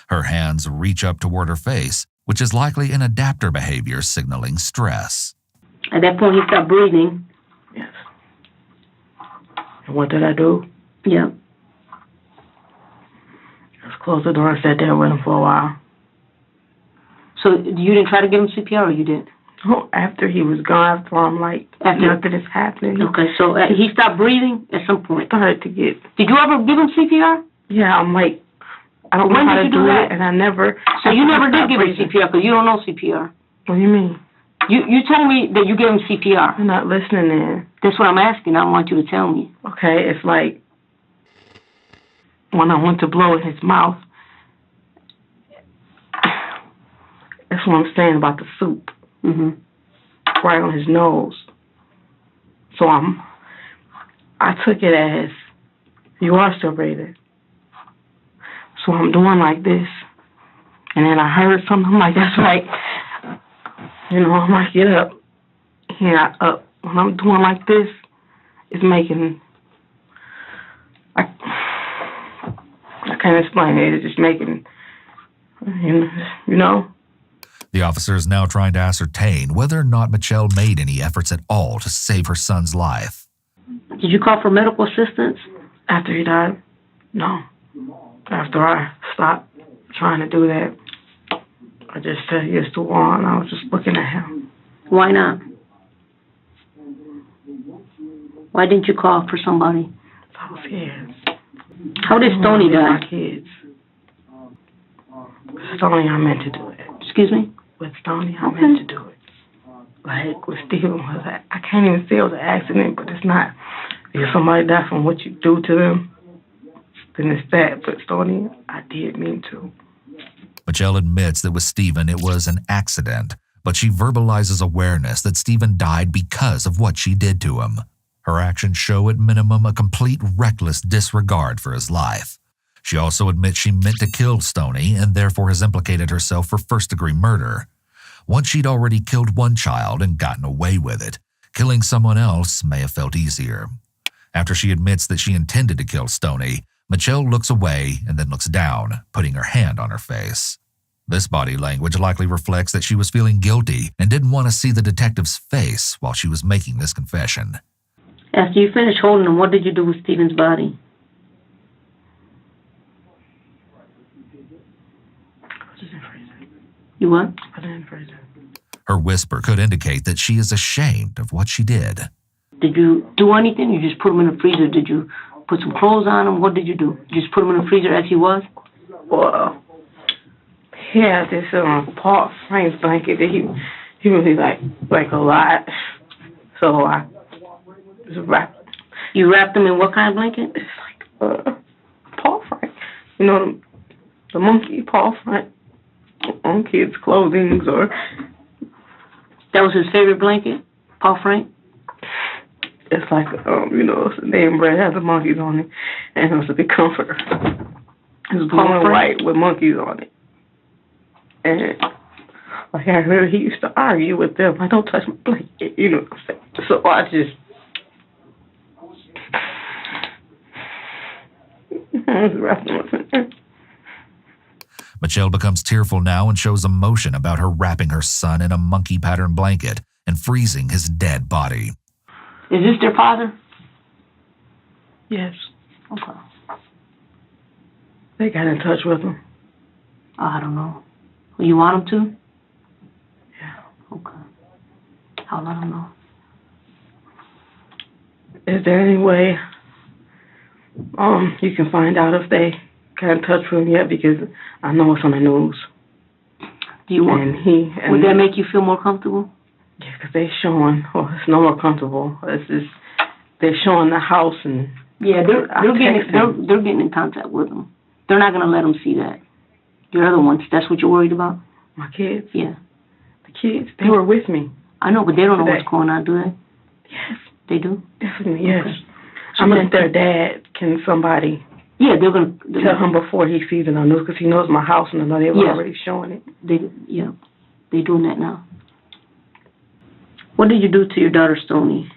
Her hands reach up toward her face, which is likely an adapter behavior signaling stress. At that point, he stopped breathing. Yes. And what did I do? Yeah. I just closed the door and sat there with him for a while. So you didn't try to give him CPR, or you did? Oh, after he was gone, after I'm like, nothing is happening. Okay, so he stopped breathing at some point. Started to get. Did you ever give him CPR? Yeah, I'm like, I don't know how to do it, and I never. So you never did give him CPR because you don't know CPR. What do you mean? You told me that you gave him CPR. You're not listening in. That's what I'm asking. I want you to tell me. Okay, it's like when I went to blow in his mouth. That's what I'm saying about the soup. Mm-hmm. Right on his nose. So I took it as, you are still breathing. So I'm doing like this. And then I heard something, I'm like, that's right. You know, I'm like, get up. He not up. When I'm doing like this, it's making, I can't explain it. It's just making, you know. The officer is now trying to ascertain whether or not Mitchelle made any efforts at all to save her son's life. Did you call for medical assistance? After he died? No. After I stopped trying to do that, I just said yes to Juan. I was just looking at him. Why not? Why didn't you call for somebody? I was scared. How did Stoney die? My kids. Stoney, I meant to do it. Excuse me? With Stoney, I meant to do it. Like with Steven, I can't even say it was an accident, but it's not. If somebody dies from what you do to them, then it's that. But Stoney, I did mean to. Mitchelle admits that with Steven it was an accident, but she verbalizes awareness that Steven died because of what she did to him. Her actions show at minimum a complete reckless disregard for his life. She also admits she meant to kill Stoney and therefore has implicated herself for first-degree murder. Once she'd already killed one child and gotten away with it, killing someone else may have felt easier. After she admits that she intended to kill Stoney, Mitchelle looks away and then looks down, putting her hand on her face. This body language likely reflects that she was feeling guilty and didn't want to see the detective's face while she was making this confession. After you finished holding him, what did you do with Steven's body? You what? I didn't freeze it. Her whisper could indicate that she is ashamed of what she did. Did you do anything? You just put him in the freezer? Did you put some clothes on him? What did you do? You just put him in the freezer as he was? Well, he had this Paul Frank's blanket that he really like a lot. So I just wrapped. You wrapped him in what kind of blanket? It's like Paul Frank. You know the monkey Paul Frank on kids' clothing or. That was his favorite blanket, Paul Frank? It's like, it's a name brand, it has the monkeys on it, and it was a big comforter. It's blue and white with monkeys on it. And, like, I remember he used to argue with them, like, don't touch my blanket, you know what I'm saying? So I just wrapped him up in there. Mitchelle becomes tearful now and shows emotion about her wrapping her son in a monkey-patterned blanket and freezing his dead body. Is this their father? Yes. Okay. They got in touch with him. I don't know. Well, you want them to? Yeah. Okay. I'll let them know. Is there any way you can find out if they got in touch with him yet? Because I know it's on the news. Do you want? Would that make you feel more comfortable? Yeah, because they're showing. Well, it's no more comfortable. It's just they're showing the house and. Yeah, they're getting in contact with them. They're not gonna let them see that. Your other ones. That's what you're worried about. My kids. Yeah. The kids. They were with me. I know, but they don't know what's going on, do they? Yes. They do. Definitely. Yes. Okay. I meant their dad. Can somebody? Yeah, they're gonna tell him before he sees it on news because he knows my house and I know they were already showing it. They're doing that now. What did you do to your daughter, Stoney?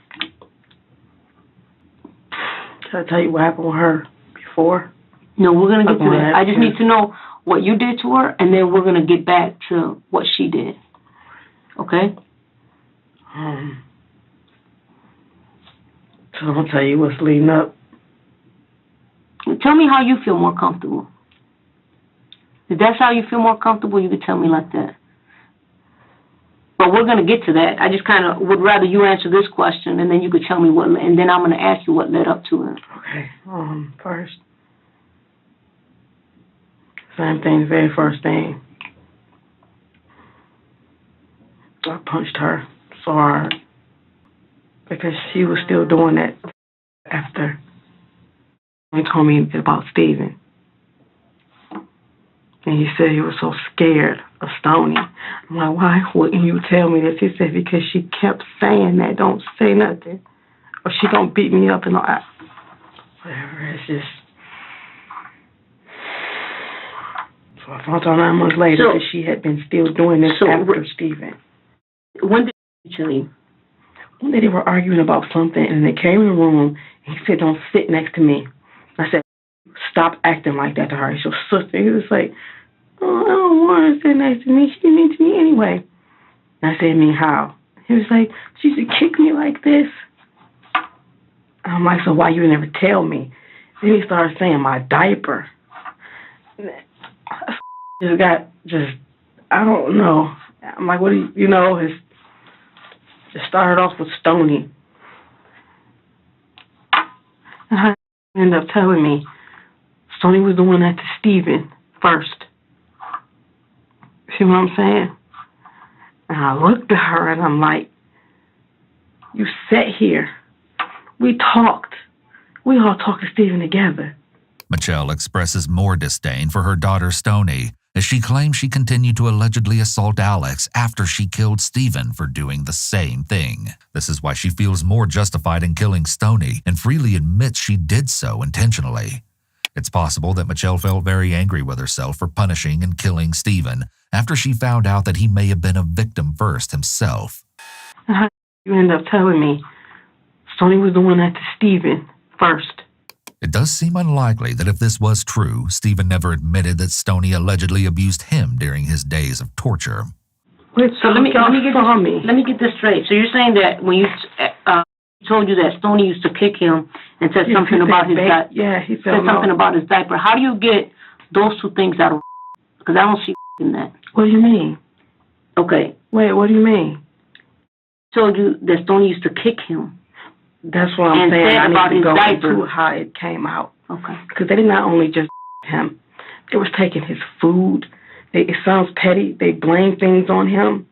Can I tell you what happened with her before? No, we're going to get to that. I just need to know what you did to her, and then we're going to get back to what she did. Okay? So I'll tell you what's leading up. Tell me how you feel more comfortable. If that's how you feel more comfortable, you could tell me like that. But we're going to get to that. I just kind of would rather you answer this question, and then you could tell me what, and then I'm going to ask you what led up to it. Okay. First, same thing, very first thing. I punched her so hard because she was still doing that after he told me about Steven. And he said he was so scared of Stoney. I'm like, why wouldn't you tell me this? He said, because she kept saying that, don't say nothing, or she gonna beat me up and all that. Whatever, it's just... So I found out 9 months later that she had been still doing this after Steven. When did she leave? One day they were arguing about something, and they came in the room, and he said, don't sit next to me. I said, stop acting like that to her. It's your sister. He was like, oh, I don't want her to sit next to me. She mean to me anyway. And I said, mean how? He was like, she used to kick me like this. I'm like, so why you never tell me? Then he started saying my diaper. I don't know. I'm like, what do you know, it's just started off with Stoney. And he ended up telling me Stoney was doing that to Steven first. See what I'm saying? And I looked at her and I'm like, you sat here. We talked. We all talked to Steven together. Mitchelle expresses more disdain for her daughter Stoney, as she claims she continued to allegedly assault Alex after she killed Steven for doing the same thing. This is why she feels more justified in killing Stoney and freely admits she did so intentionally. It's possible that Mitchelle felt very angry with herself for punishing and killing Steven after she found out that he may have been a victim first himself. You end up telling me Stoney was doing that to Steven first. It does seem unlikely that if this was true, Steven never admitted that Stoney allegedly abused him during his days of torture. So let me get this straight. So you're saying that when you told you that Stoney used to kick him and said something about his diaper. Yeah, he said something about his diaper. How do you get those two things out of? Because I don't see in that. What do you mean? Okay. Wait, what do you mean? Told you that Stoney used to kick him. That's what I'm saying. I need to go into how it came out. Okay. Because they did not only just him. They was taking his food. It sounds petty. They blame things on him.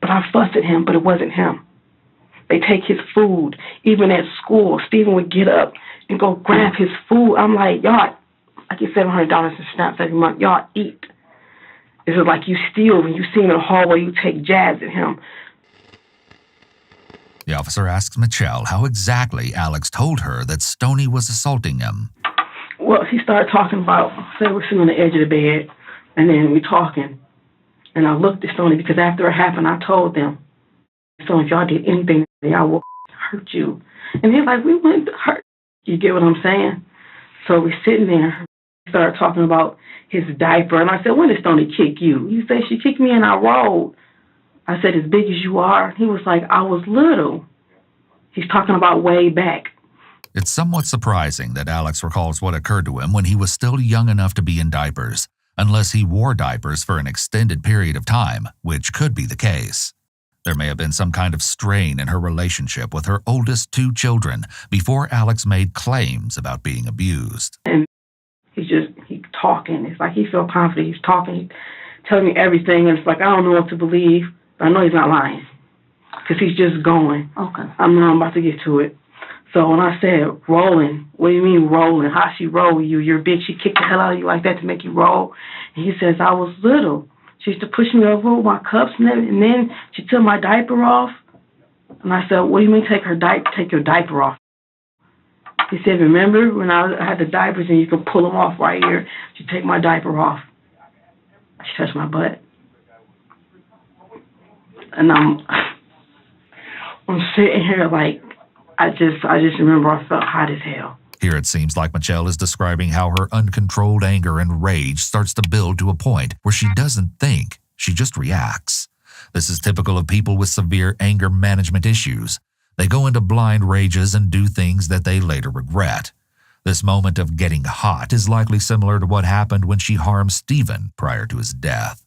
But I fussed at him, but it wasn't him. They take his food. Even at school, Steven would get up and go grab his food. I'm like, y'all, I get $700 in snaps every month. Y'all eat. It's like you steal. When you see him in the hallway, you take jabs at him. The officer asks Mitchelle how exactly Alex told her that Stoney was assaulting him. Well, he started talking about, say we're sitting on the edge of the bed, and then we're talking. And I looked at Stoney because after it happened, I told them, so if y'all did anything, y'all will hurt you. And they're like, we wouldn't hurt. You get what I'm saying? So we're sitting there. He started talking about his diaper. And I said, when did Stoney kick you? He said, she kicked me and I rolled. I said, as big as you are? He was like, I was little. He's talking about way back. It's somewhat surprising that Alex recalls what occurred to him when he was still young enough to be in diapers, unless he wore diapers for an extended period of time, which could be the case. There may have been some kind of strain in her relationship with her oldest 2 children before Alex made claims about being abused. And he's talking. It's like he feels confident. He's talking, telling me everything. And it's like, I don't know what to believe. I know he's not lying because he's just going. Okay. I'm about to get to it. So when I said rolling, what do you mean rolling? How she roll you? You're big. She kicked the hell out of you like that to make you roll. And he says, I was little. She used to push me over with my cups and then she took my diaper off. And I said, what do you mean take your diaper off? He said, remember when I had the diapers and you could pull them off right here? She take my diaper off. She touched my butt. And I'm sitting here like, I just remember I felt hot as hell. Here it seems like Mitchelle is describing how her uncontrolled anger and rage starts to build to a point where she doesn't think, she just reacts. This is typical of people with severe anger management issues. They go into blind rages and do things that they later regret. This moment of getting hot is likely similar to what happened when she harmed Steven prior to his death.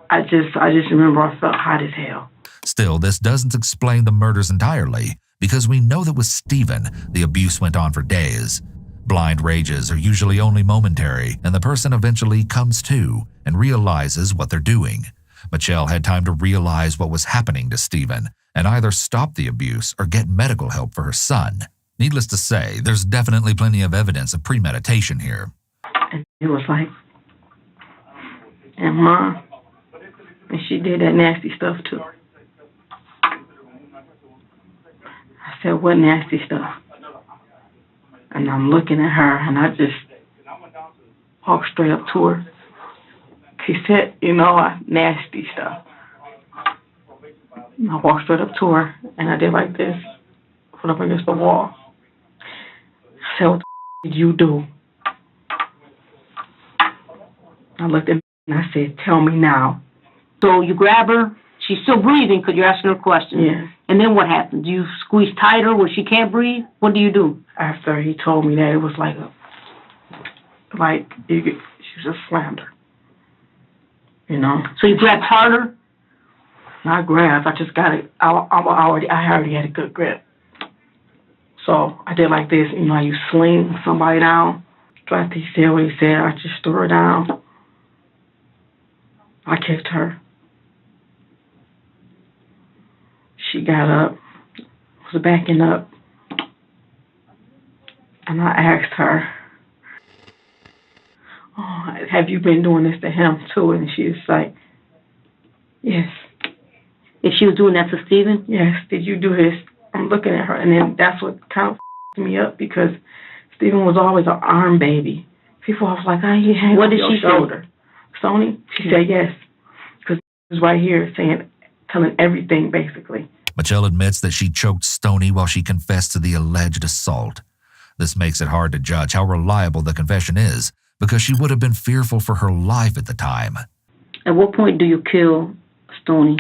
I just remember I felt hot as hell. Still, this doesn't explain the murders entirely, because we know that with Steven, the abuse went on for days. Blind rages are usually only momentary, and the person eventually comes to and realizes what they're doing. Mitchelle had time to realize what was happening to Stephen and either stop the abuse or get medical help for her son. Needless to say, there's definitely plenty of evidence of premeditation here. And it was like, and Mom, and she did that nasty stuff too. I said, what nasty stuff? And I'm looking at her, and I just walked straight up to her. She said, nasty stuff. And I walked straight up to her, and I did like this, put up against the wall. I said, what the did you do? I looked at her, and I said, tell me now. So you grab her, she's still breathing because you're asking her questions. Yeah. And then what happens? Do you squeeze tighter where she can't breathe? What do you do? After he told me that, it was she just slammed her. So you grabbed harder? Not grab, I just got it. I already had a good grip. So I did like this, how you sling somebody down. Try to say what he said. I just threw her down. I kicked her. She got up, was backing up, and I asked her, oh, have you been doing this to him too? And she was like, yes. If she was doing that to Stephen? Yes, did you do this? I'm looking at her, and then that's what kind of me up, because Stephen was always an arm baby. People was like, oh, he hangs on your shoulder. Sony? She said yes, because he was right here telling everything, basically. Mitchelle admits that she choked Stoney while she confessed to the alleged assault. This makes it hard to judge how reliable the confession is, because she would have been fearful for her life at the time. At what point do you kill Stoney?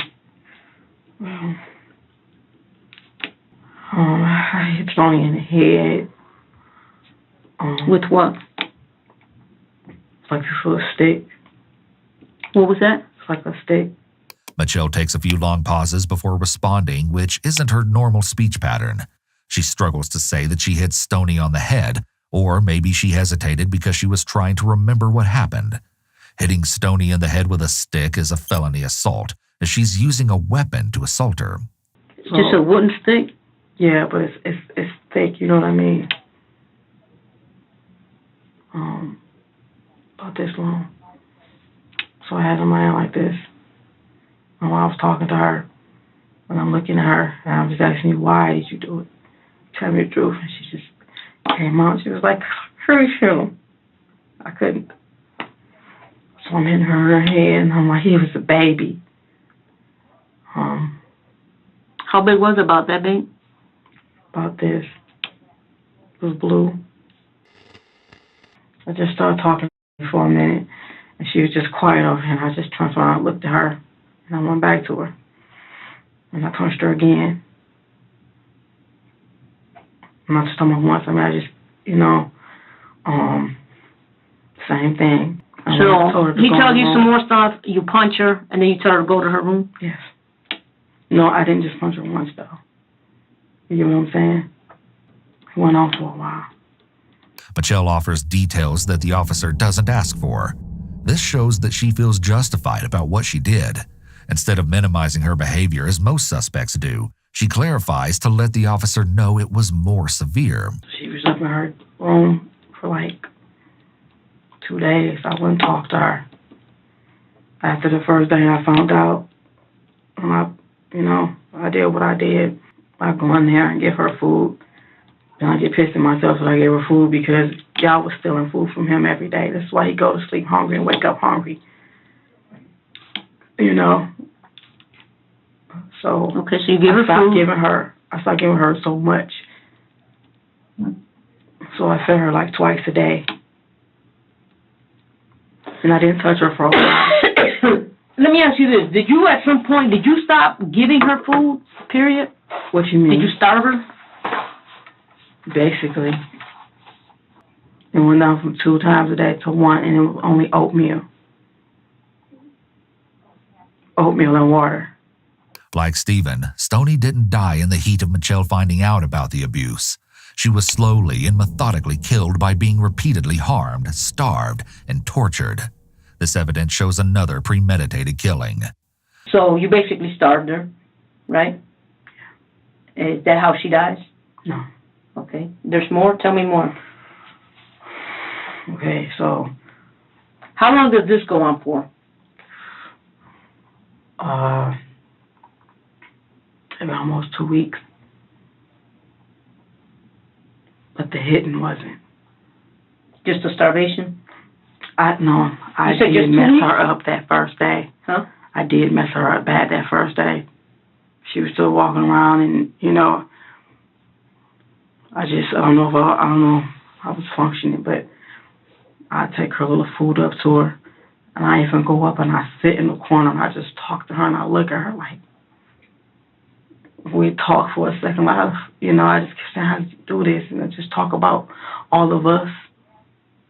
I hit Stoney in the head. With what? It's like this little stick. What was that? It's like a stick. Mitchelle takes a few long pauses before responding, which isn't her normal speech pattern. She struggles to say that she hit Stoney on the head, or maybe she hesitated because she was trying to remember what happened. Hitting Stoney in the head with a stick is a felony assault, as she's using a weapon to assault her. Just a wooden stick? Yeah, but it's thick, you know what I mean? About this long. So I had in my hand like this. And while I was talking to her, and I'm looking at her, and I'm just asking you, why did you do it? Tell me the truth. And she just came out. She was like, hurry, him. I couldn't. So I'm hitting her in her head, and I'm like, he was a baby. How big was it? About that big? About this. It was blue. I just started talking for a minute, and she was just quiet over here, and I just turned around and looked at her, and I went back to her. And I punched her again. And I just told her once, I just, same thing. So he tells you some more stuff, you punch her, and then you tell her to go to her room? Yes. No, I didn't just punch her once, though. You know what I'm saying? It went on for a while. Mitchelle offers details that the officer doesn't ask for. This shows that she feels justified about what she did. Instead of minimizing her behavior as most suspects do, she clarifies to let the officer know it was more severe. She was up in her room for like 2 days. I wouldn't talk to her. After the first day I found out, I did what I did. I go in there and give her food. Then I get pissed at myself that I gave her food because y'all was stealing food from him every day. That's why he go to sleep hungry and wake up hungry. So okay, so you give her food. I stopped giving her so much. So I fed her like twice a day. And I didn't touch her for a while. Let me ask you this. Did you stop giving her food, period? What you mean? Did you starve her? Basically. It went down from 2 times a day to 1, and it was only oatmeal. Oatmeal and water. Like Stephen, Stoney didn't die in the heat of Mitchelle finding out about the abuse. She was slowly and methodically killed by being repeatedly harmed, starved, and tortured. This evidence shows another premeditated killing. So you basically starved her, right? Is that how she dies? No. Okay. There's more? Tell me more. Okay, so, How long does this go on for? maybe almost 2 weeks. But the hitting wasn't. Just a starvation? I You said did just 2 mess weeks? her up that first day. Huh? I did mess her up bad that first day. She was still walking around, and I don't know if I was functioning, but I take her little food up to her, and I even go up and I sit in the corner and I just talk to her and I look at her like, we talk for a second, like, I just keep saying, how did you do this? And I just talk about all of us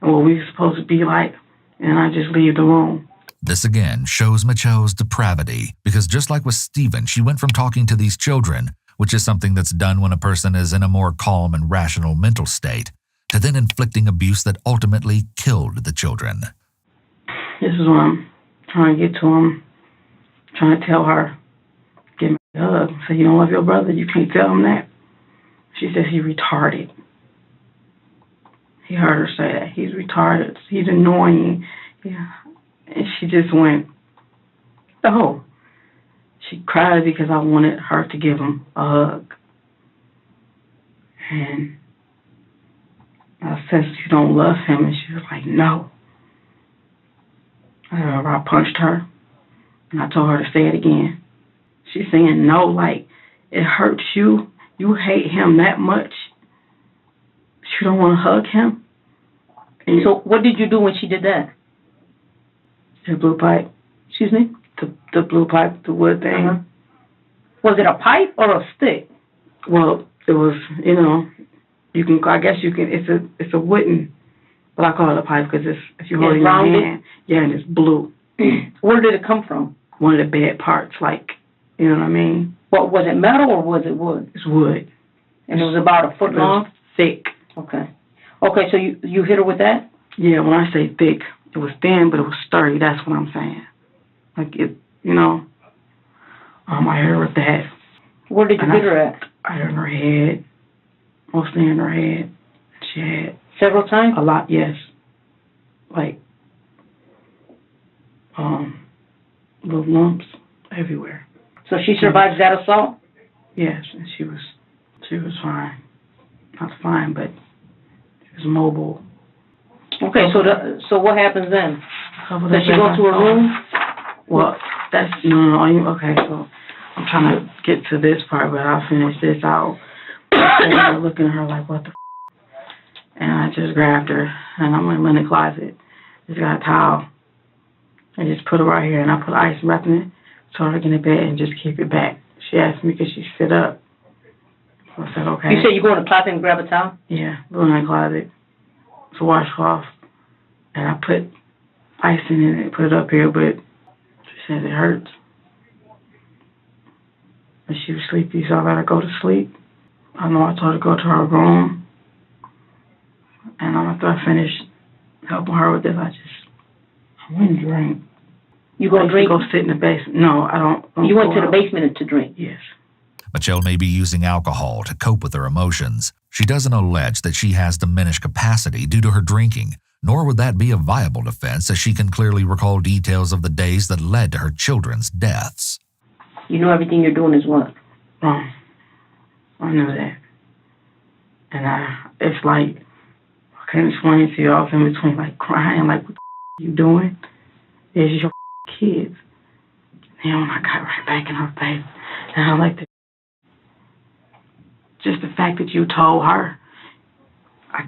and what we're supposed to be like, and I just leave the room. This again shows Michelle's depravity, because just like with Stephen, she went from talking to these children, which is something that's done when a person is in a more calm and rational mental state, to then inflicting abuse that ultimately killed the children. This is what I'm trying to get to him, trying to tell her, give me a hug. Say, you don't love your brother, you can't tell him that. She says he's retarded. He heard her say that. He's retarded. He's annoying. Yeah. And she just went, oh. She cried because I wanted her to give him a hug. And I said, you don't love him? And she was like, no. I punched her, and I told her to say it again. She's saying, no, like, it hurts you. You hate him that much. You don't want to hug him? And So what did you do when she did that? the blue pipe. Excuse me? The blue pipe, the wood thing. Uh-huh. Was it a pipe or a stick? Well, it was, it's a wooden, but I call it a pipe because if you hold it in your rounded? hand, yeah, and it's blue. Where did it come from? One of the bad parts, like, you know what I mean? What, was it metal or was it wood? It's wood. And it was about a foot It was long? thick. Okay. Okay, so you hit her with that? Yeah, when I say thick, it was thin, but it was sturdy. That's what I'm saying. Like, it, I hit her with that. Where did you hit her at? I hit her in her head, mostly in her head. She had Several times? a lot, yes. Like, little lumps everywhere. So she survived that assault? Yes, and she was fine. Not fine, but she was mobile. Okay, so what happens then? Does she go to her room? Well, that's, okay, so I'm trying to get to this part, but I'll finish this out. I'm looking at her like, what the f***? And I just grabbed her, and I'm in the closet. Just got a towel. I just put it right here, and I put ice wrapping it, told her to get in bed and just keep it back. She asked me, could she sit up? So I said, okay. You said you go in the closet and grab a towel? Yeah, go in the closet to wash off. And I put icing in it, put it up here, but she said it hurts. And she was sleepy, so I let her go to sleep. I know I told her to go to her room. And after I finished helping her with this, I went and drank. You go drink? Go sit in the basement. No, I don't You went to the out. basement to drink? Yes. Michelle may be using alcohol to cope with her emotions. She doesn't allege that she has diminished capacity due to her drinking, nor would that be a viable defense, as she can clearly recall details of the days that led to her children's deaths. You know everything you're doing is what? Wrong. I knew that. And it's like, I can't explain it to you. I was in between, like, crying, like, what the you doing? It's your kids. And when I got right back in her face, and I like to, just the fact that you told her, I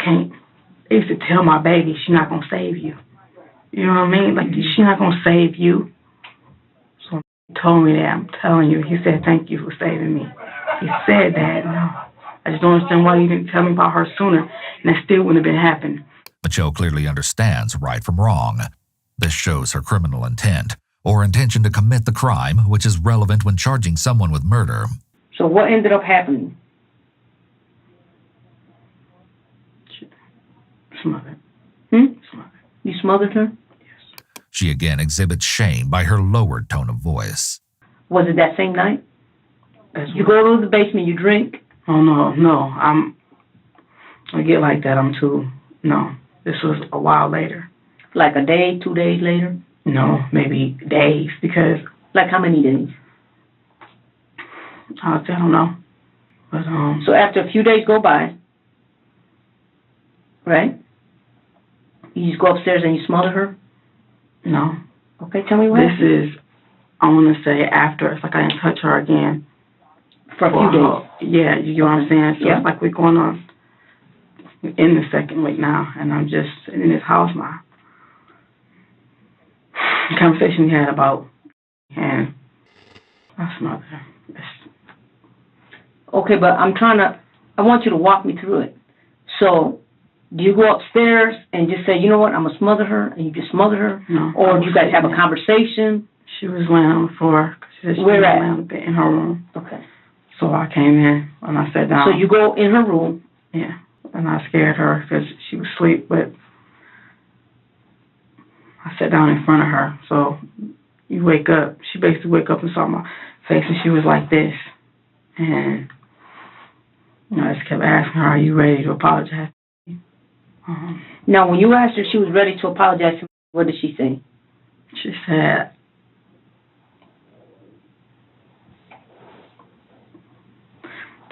used to tell my baby, she's not going to save you. You know what I mean? Like, she's not going to save you. So he told me that, I'm telling you, he said, thank you for saving me. He said that. No, I just don't understand why you didn't tell me about her sooner, and that still wouldn't have been happening. Michelle clearly understands right from wrong. This shows her criminal intent, or intention to commit the crime, which is relevant when charging someone with murder. So what ended up happening? Smothered. Smothered. You smothered her? Yes. She again exhibits shame by her lowered tone of voice. Was it that same night? You well. go to the basement, you drink? Oh, no. I get like that. No. This was a while later. Like a day, 2 days later? No, maybe days, because... Like how many days? I don't know. But, So after a few days go by, right? You just go upstairs and you smother her? No. Okay, tell me what. This is, I want to say after, it's like I didn't touch her again. For a few days? Yeah, you know what I'm saying? So yeah. It's like we're going on in the second week now, and I'm just sitting in this house now. The conversation we had about, and that's not there. Okay, but I want you to walk me through it. So, do you go upstairs and just say, you know what, I'm going to smother her, and you just smother her? No. Or do you guys have a conversation? She was laying on the floor. She said she Where was at? laying on the bed in her room. Okay. So I came in and I sat down. So you go in her room. Yeah. And I scared her because she was asleep, but I sat down in front of her. So you wake up. She basically wake up and saw my face, and she was like this. And I just kept asking her, are you ready to apologize? Now, when you asked her if she was ready to apologize, what did she say? She said,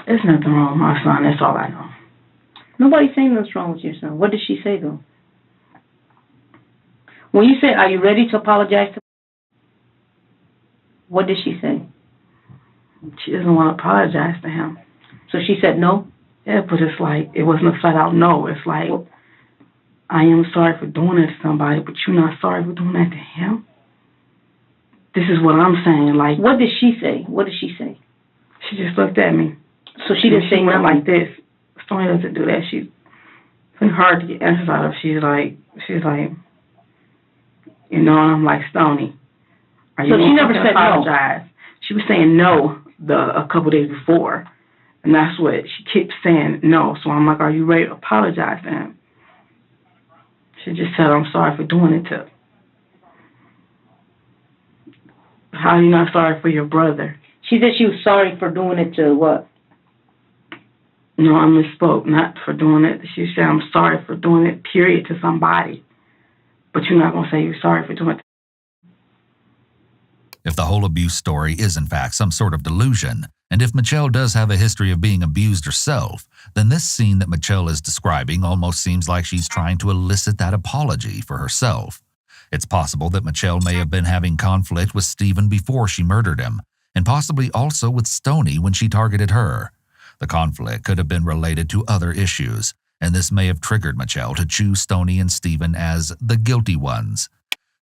there's nothing wrong with my son. That's all I know. Nobody's saying what's wrong with your son. What did she say, though? When you said, are you ready to apologize to what did she say? She doesn't want to apologize to him. So she said no? Yeah, but it's like, it wasn't a flat out no. It's like, I am sorry for doing that to somebody, but you're not sorry for doing that to him? This is what I'm saying. Like, what did she say? What did she say? She just looked at me. So she didn't say nothing nothing like this. Stoney doesn't do that. She's pretty hard to get answers out of. She's like, you know, and I'm like, Stoney, are you so she never said apologize? No. She was saying no a couple days before, and that's what she keeps saying no. So I'm like, are you ready to apologize to him? She just said, I'm sorry for doing it to. How are you not sorry for your brother? She said she was sorry for doing it to what? No, I misspoke. Not for doing it. She said, I'm sorry for doing it, period, to somebody. But you're not going to say you're sorry for doing it. If the whole abuse story is in fact some sort of delusion, and if Mitchelle does have a history of being abused herself, then this scene that Mitchelle is describing almost seems like she's trying to elicit that apology for herself. It's possible that Mitchelle may have been having conflict with Stephen before she murdered him, and possibly also with Stoney when she targeted her. The conflict could have been related to other issues, and this may have triggered Mitchelle to choose Stoney and Stephen as the guilty ones.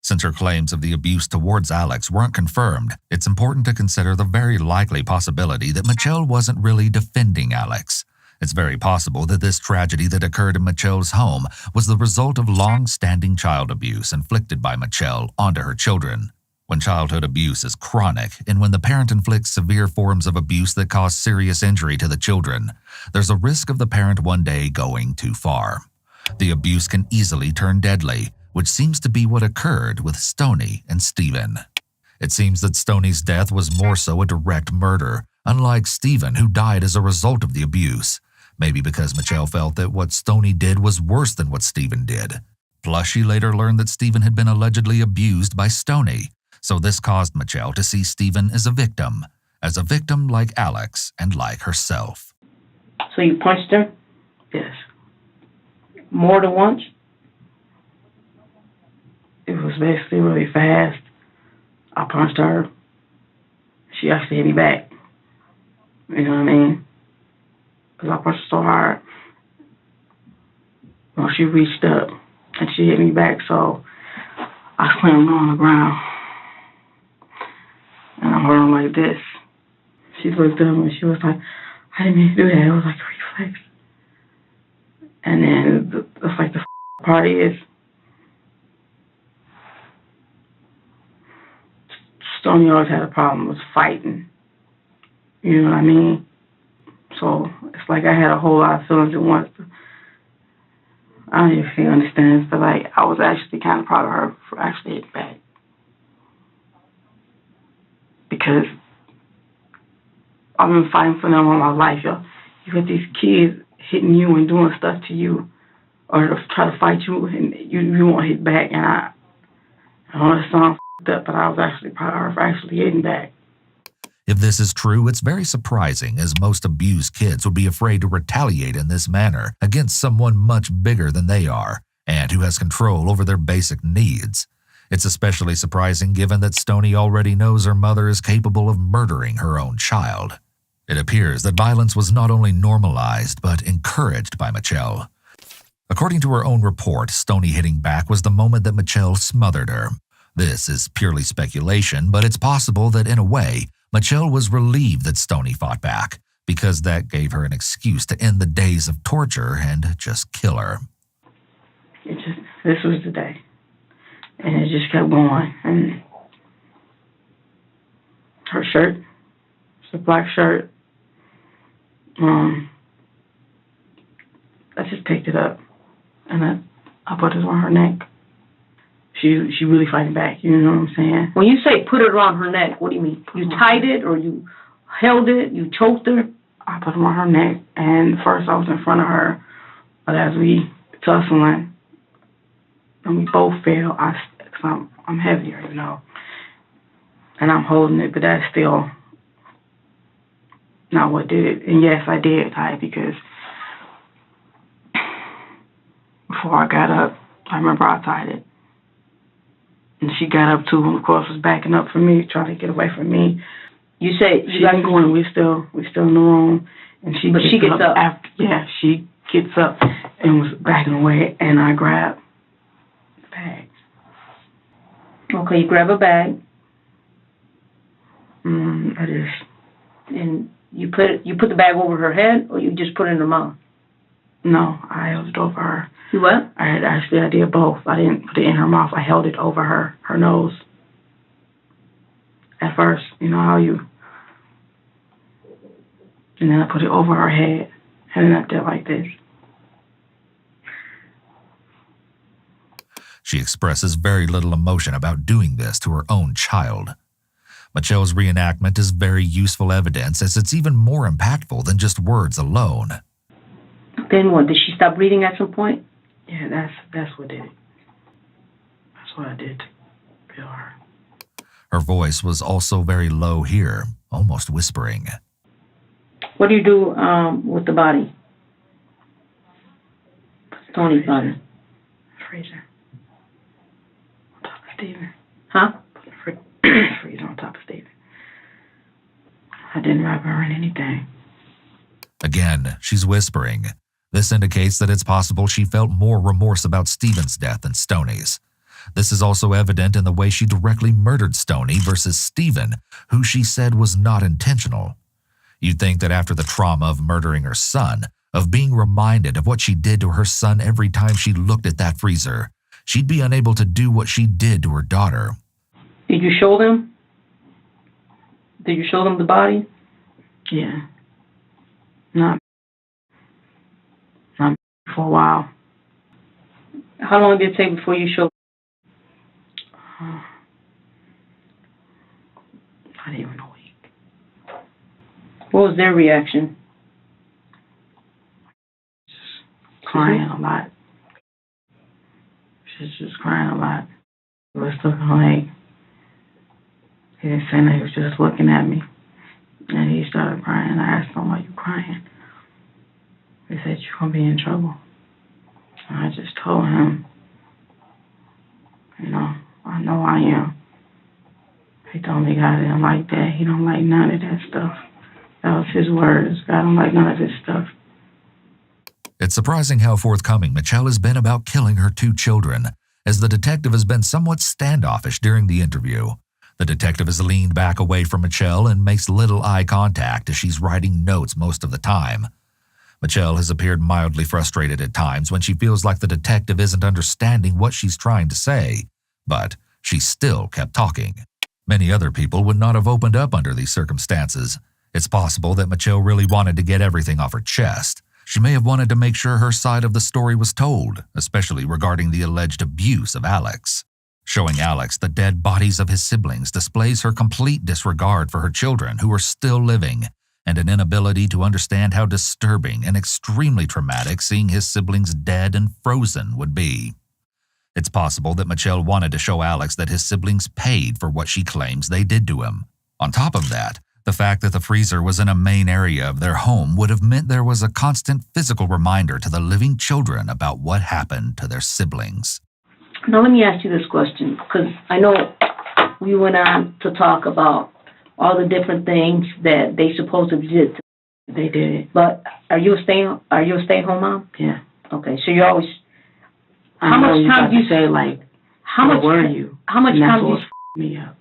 Since her claims of the abuse towards Alex weren't confirmed, it's important to consider the very likely possibility that Mitchelle wasn't really defending Alex. It's very possible that this tragedy that occurred in Mitchelle's home was the result of long-standing child abuse inflicted by Mitchelle onto her children. When childhood abuse is chronic, and when the parent inflicts severe forms of abuse that cause serious injury to the children, there's a risk of the parent one day going too far. The abuse can easily turn deadly, which seems to be what occurred with Stoney and Stephen. It seems that Stoney's death was more so a direct murder, unlike Stephen, who died as a result of the abuse. Maybe because Mitchelle felt that what Stoney did was worse than what Stephen did. Plus, she later learned that Stephen had been allegedly abused by Stoney, so this caused Mitchelle to see Stephen as a victim like Alex and like herself. So you punched her? Yes. More than once? It was basically really fast. I punched her. She actually hit me back. You know what I mean? Because I punched her so hard. Well, she reached up and she hit me back, so I slammed her on the ground. And I heard her like this. She looked up and she was like, I didn't mean to do that. It was like a reflex. And then it's like the part is, Stoney always had a problem with fighting. You know what I mean? So it's like I had a whole lot of feelings at once. I don't even think understands, but like I was actually kind of proud of her for actually hitting back. Because I've been fighting for them all my life, yo. You got these kids hitting you and doing stuff to you, or try to fight you, and you won't hit back. And I know it sounds up, but I was actually proud of actually hitting back. If this is true, it's very surprising, as most abused kids would be afraid to retaliate in this manner against someone much bigger than they are and who has control over their basic needs. It's especially surprising given that Stoney already knows her mother is capable of murdering her own child. It appears that violence was not only normalized but encouraged by Mitchelle. According to her own report, Stoney hitting back was the moment that Mitchelle smothered her. This is purely speculation, but it's possible that in a way, Mitchelle was relieved that Stoney fought back, because that gave her an excuse to end the days of torture and just kill her. This was the day. And it just kept going. And her shirt, it's a black shirt. I just picked it up and I put it on her neck. She really fighting back, you know what I'm saying? When you say put it around her neck, what do you mean? You tied it, or you held it, you choked her? I put it on her neck, and first I was in front of her, but as we tussling, and we both fell, cause I'm heavier, you know, and I'm holding it, but that's still not what did it. And yes, I did tie it, because before I got up, I remember I tied it. And she got up too, and of course was backing up for me, trying to get away from me. You say she got going. We still in the room, and she gets up. After, yeah, she gets up and was backing away, and I grabbed the bag. Okay, you grab a bag. I just. And you put the bag over her head, or you just put it in her mouth? No, I held it over her. You what? I did both. I didn't put it in her mouth. I held it over her nose. At first, you know how you. And then I put it over her head, and then I did like this. She expresses very little emotion about doing this to her own child. Mitchelle's reenactment is very useful evidence, as it's even more impactful than just words alone. Then what? Did she stop breathing at some point? Yeah, that's what did it. That's what I did to kill her. Her voice was also very low here, almost whispering. What do you do with the body? Stoney's body. Freezer. On top of Steven. Huh? Freezer on top of Steven. I didn't wrap her in anything. Again, she's whispering. This indicates that it's possible she felt more remorse about Steven's death than Stoney's. This is also evident in the way she directly murdered Stoney versus Steven, who she said was not intentional. You'd think that after the trauma of murdering her son, of being reminded of what she did to her son every time she looked at that freezer, she'd be unable to do what she did to her daughter. Did you show them? Did you show them the body? Yeah. Not for a while. How long did it take before you showed? Not even a week. What was their reaction? Just crying a lot. She's just crying a lot. It was looking like he didn't say nothing. He was just looking at me, and he started crying. I asked him, "Why you crying?" He said, "You're gonna be in trouble." And I just told him, I know I am. He told me God didn't like that. He don't like none of that stuff. That was his words. God don't like none of this stuff. It's surprising how forthcoming Mitchelle has been about killing her 2 children, as the detective has been somewhat standoffish during the interview. The detective has leaned back away from Mitchelle and makes little eye contact as she's writing notes most of the time. Mitchelle has appeared mildly frustrated at times when she feels like the detective isn't understanding what she's trying to say, but she still kept talking. Many other people would not have opened up under these circumstances. It's possible that Mitchelle really wanted to get everything off her chest. She may have wanted to make sure her side of the story was told, especially regarding the alleged abuse of Alex. Showing Alex the dead bodies of his siblings displays her complete disregard for her children who are still living, and an inability to understand how disturbing and extremely traumatic seeing his siblings dead and frozen would be. It's possible that Mitchelle wanted to show Alex that his siblings paid for what she claims they did to him. On top of that, the fact that the freezer was in a main area of their home would have meant there was a constant physical reminder to the living children about what happened to their siblings. Now let me ask you this question, because I know we went on to talk about all the different things that they supposedly did. They did. But are you a stay-at-home mom? Yeah. Okay, so you're always. How much time do you say, like, how much were you? How much and time do you? Me up,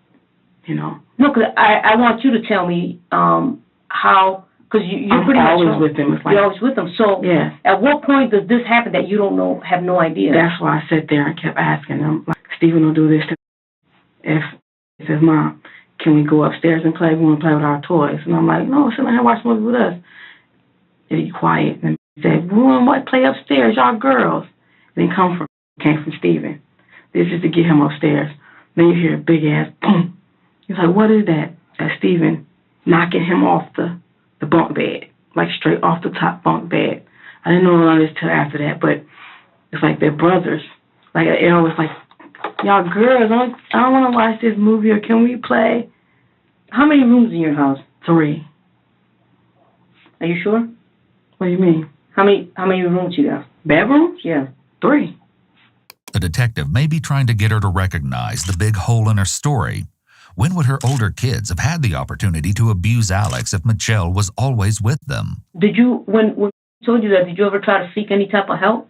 you know. No, because I want you to tell me how, because you're pretty much always with them. It's like, you're always with them. So yeah. At what point does this happen that you don't know, have no idea? That's why I sat there and kept asking them, like, Stephen will do this to me. If he says, Mom, can we go upstairs and play? We want to play with our toys. And I'm like, no, sit down here and watch movies with us. They'd be quiet. And he said, we want to play upstairs, y'all girls. And then came from Stephen. This is to get him upstairs. Then you hear a big ass boom. He's like, what is that? That's Stephen knocking him off the bunk bed, like straight off the top bunk bed. I didn't know none of this till after that, but it's like they're brothers. Like, it was like, y'all girls, I don't want to watch this movie, or can we play? How many rooms in your house? 3. Are you sure? What do you mean? How many rooms you got? Bedrooms? Yeah. 3. The detective may be trying to get her to recognize the big hole in her story. When would her older kids have had the opportunity to abuse Alex if Mitchelle was always with them? Did you, when he told you that, did you ever try to seek any type of help?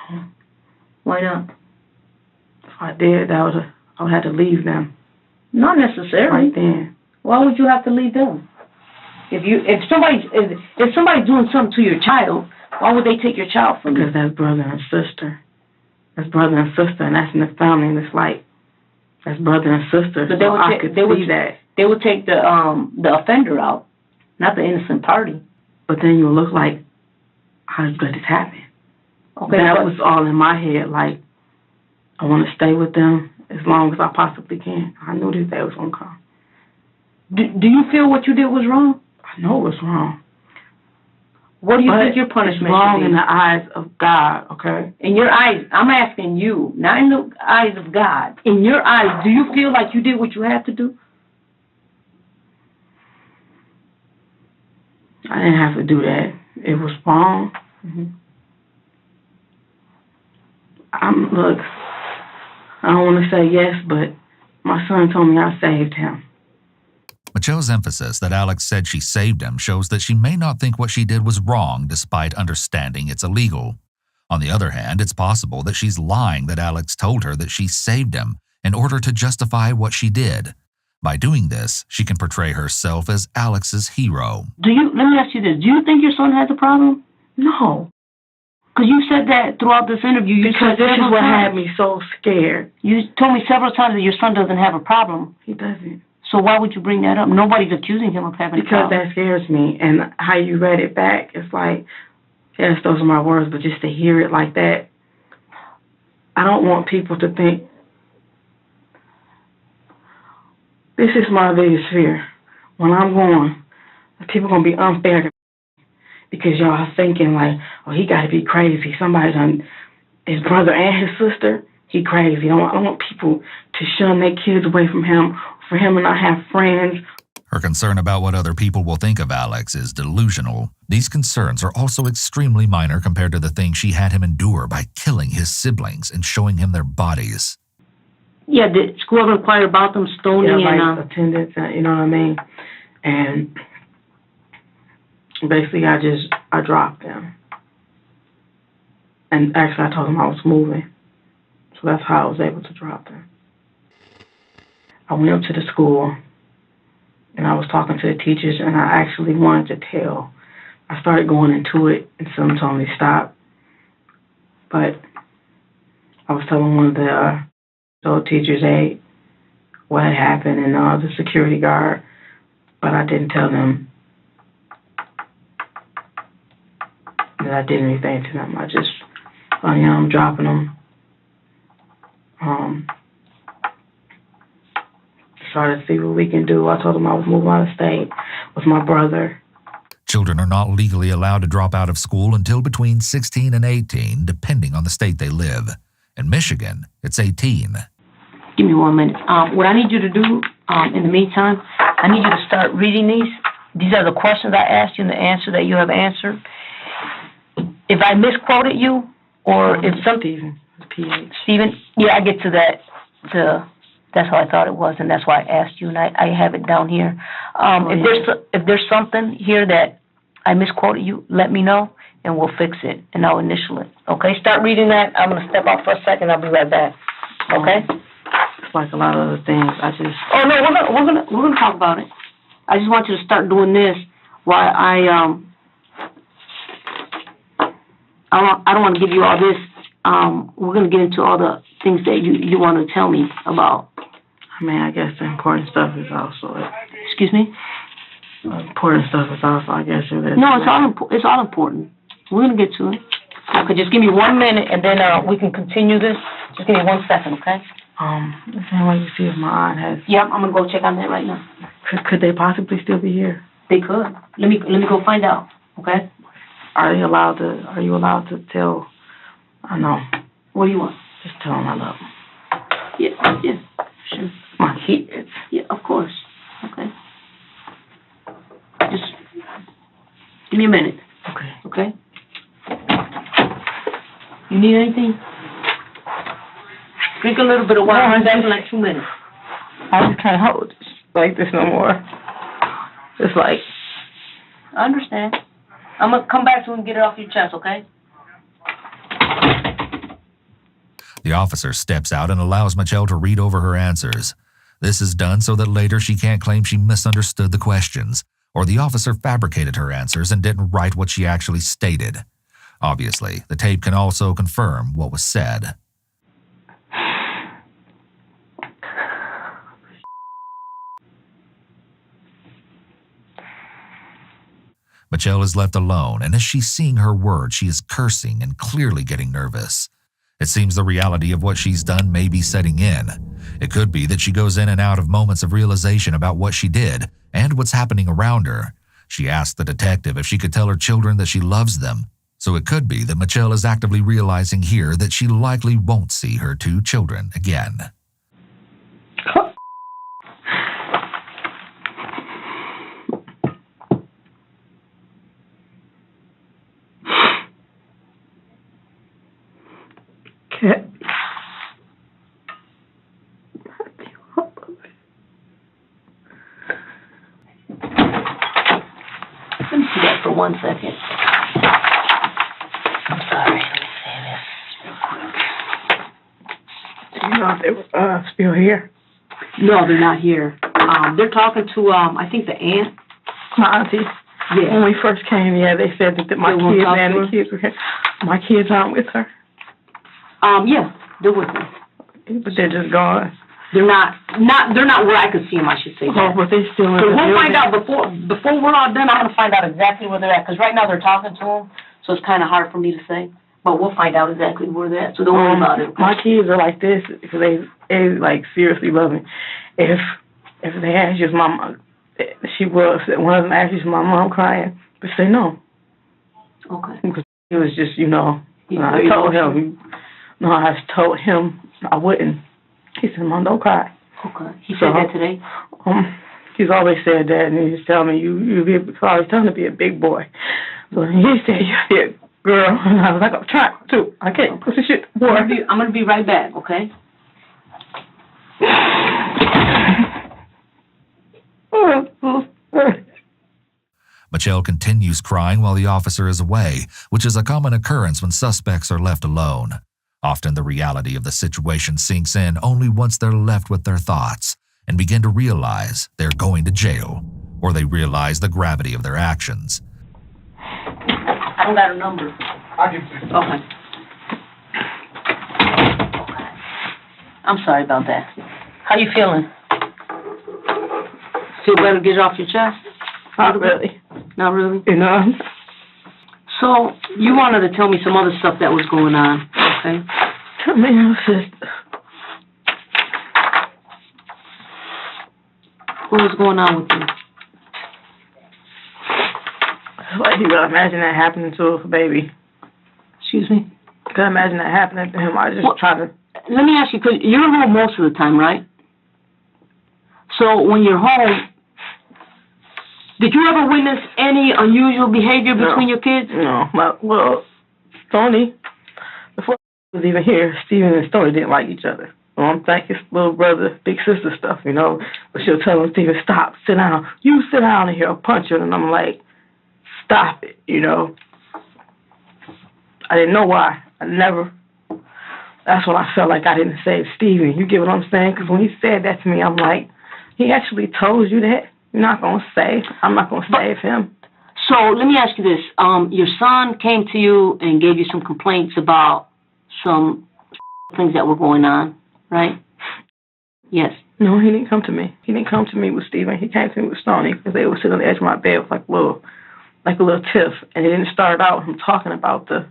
No. Why not? If I did, I would have to leave them. Not necessarily. Right then. Why would you have to leave them? If somebody's doing something to your child, why would they take your child from you? Because that's brother and sister. That's brother and sister, and that's in the family, and it's like, that's brother and sister. But so I could see that. They would take the offender out, not the innocent party. But then you look like, how did this happen? Okay, that was all in my head. Like, I want to stay with them as long as I possibly can. I knew this day was going to come. Do you feel what you did was wrong? I know it was wrong. What do you think your punishment it's wrong should be? in the eyes of God, okay? In your eyes, I'm asking you, not in the eyes of God. In your eyes, do you feel like you did what you had to do? I didn't have to do that. It was wrong. Mm-hmm. Look, I don't want to say yes, but my son told me I saved him. Mitchelle's emphasis that Alex said she saved him shows that she may not think what she did was wrong despite understanding it's illegal. On the other hand, it's possible that she's lying that Alex told her that she saved him in order to justify what she did. By doing this, she can portray herself as Alex's hero. Let me ask you this. Do you think your son has a problem? No. Because you said that throughout this interview. Because this is what had me so scared. You told me several times that your son doesn't have a problem. He doesn't. So why would you bring that up? Nobody's accusing him of having a problem. Because that scares me. And how you read it back, it's like, yes, those are my words, but just to hear it like that, I don't want people to think, this is my biggest fear. When I'm gone, people are going to be unfair to me because y'all are thinking like, oh, he got to be crazy. Somebody done, his brother and his sister, he crazy. I don't want people to shun their kids away from him, for him and not have friends. Her concern about what other people will think of Alex is delusional. These concerns are also extremely minor compared to the things she had him endure by killing his siblings and showing him their bodies. Yeah, did school ever inquire about them, stoning like attendance, you know what I mean? And basically I dropped them. And actually I told them I was moving. So that's how I was able to drop them. I went up to the school and I was talking to the teachers and I actually wanted to tell. I started going into it and someone told me to stop. But I was telling one of the teachers, hey, what had happened and the security guard, but I didn't tell them that I did anything to them. I just, I'm dropping them. Try to see what we can do. I told them I was moving out of state. with my brother. Children are not legally allowed to drop out of school until between 16 and 18, depending on the state they live. In Michigan, it's 18. Give me 1 minute. What I need you to do, in the meantime, I need you to start reading these. These are the questions I asked you and the answer that you have answered. If I misquoted you, or if something... Stephen, yeah, I get to that. That's how I thought it was, and that's why I asked you, and I have it down here. If there's something here that I misquoted you, let me know, and we'll fix it, and I'll initial it. Okay, start reading that. I'm gonna step out for a second. I'll be right back. Okay. It's like a lot of other things. Oh no, we're gonna talk about it. I just want you to start doing this while I don't want to give you all this. We're gonna get into all the things that you want to tell me about. I mean, I guess the important stuff is also... Excuse me? Important stuff is also, I guess... No, it's all important. We're going to get to it. Okay, just give me 1 minute, and then we can continue this. Just give me 1 second, okay? The same way you see if my aunt has... Yeah, I'm going to go check on that right now. Could they possibly still be here? They could. Let me go find out, okay? Are you allowed to tell... I know. What do you want? Just tell them I love them. Yeah, sure. My kids. Yeah, of course. Okay. Just give me a minute. Okay? You need anything? Drink a little bit of water. I'm back in like 2 minutes. I just can't hold it like this no more. It's like... I understand. I'm going to come back so we can get it off your chest, okay? The officer steps out and allows Mitchelle to read over her answers. This is done so that later she can't claim she misunderstood the questions, or the officer fabricated her answers and didn't write what she actually stated. Obviously, the tape can also confirm what was said. Mitchelle is left alone, and as she's seeing her words, she is cursing and clearly getting nervous. It seems the reality of what she's done may be setting in. It could be that she goes in and out of moments of realization about what she did and what's happening around her. She asked the detective if she could tell her children that she loves them. So it could be that Mitchelle is actively realizing here that she likely won't see her 2 children again. Let me see that for 1 second. I'm sorry. Let me say this real quick. Do you know if they're still here? No, they're not here. They're talking to, I think the aunt. My auntie. Yeah. When we first came, they said that my kids were here. My kids aren't with her. Yeah, they're with her. But they're just gone. They're not where I could see them, I should say that. Oh, but they're still in So the we'll find building. out before we're all done. I'm gonna find out exactly where they're at, because right now they're talking to them, so it's kind of hard for me to say. But we'll find out exactly where they're at. So don't worry about it. Okay? My kids are like this because they like seriously love me. If they ask you, is my mom, she was one of them asked you, is my mom crying? But say no. Okay. Because it was just I told him I wouldn't. He said, "Mom, don't cry." Okay. He said that today? He's always said that, and he's telling me, you're always telling to be a big boy. So he said, you're a big girl. And I was like, I'm trying to. I can't push the shit. Boy. I'm going to be right back, okay? Mitchelle continues crying while the officer is away, which is a common occurrence when suspects are left alone. Often the reality of the situation sinks in only once they're left with their thoughts and begin to realize they're going to jail, or they realize the gravity of their actions. I don't got a number. I'll give it to you. Okay. I'm sorry about that. How you feeling? Feel better to get it off your chest? Not really. Not really? No. So, you wanted to tell me some other stuff that was going on, okay? Tell me else. What was going on with you? You gotta imagine that happening to a baby. Excuse me? You gotta imagine that happening to him. I just try to... Let me ask you, because you're home most of the time, right? So when you're home, did you ever witness any unusual behavior between your kids? No. Well, Stoney, before he was even here, Steven and Stoney didn't like each other. Well, I'm thinking little brother, big sister stuff, you know. But she'll tell him, Steven, stop, sit down. You sit down in here, I'll punch her. And I'm like, stop it, you know. I didn't know why. That's when I felt like I didn't save Steven. You get what I'm saying? Because when he said that to me, I'm like, he actually told you that? I'm not going to save him. So let me ask you this. Your son came to you and gave you some complaints about some things that were going on, right? Yes. No, he didn't come to me. He didn't come to me with Steven. He came to me with Stoney because they were sitting on the edge of my bed with like a little tiff. And it didn't start out with him talking about the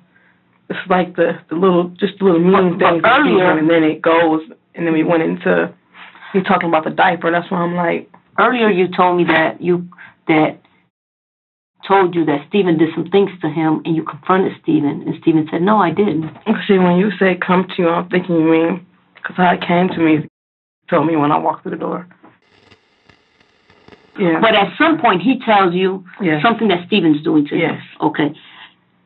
little mean things. Earlier, and then it goes, and then we went into, he talking about the diaper. And that's why I'm like. Earlier you told me that told you that Steven did some things to him, and you confronted Steven, and Steven said, no, I didn't. See, when you say come to you, I'm thinking you mean, because how it came to me, told me when I walked through the door. Yeah. But at some point, he tells you something that Steven's doing to him. Yes. Okay.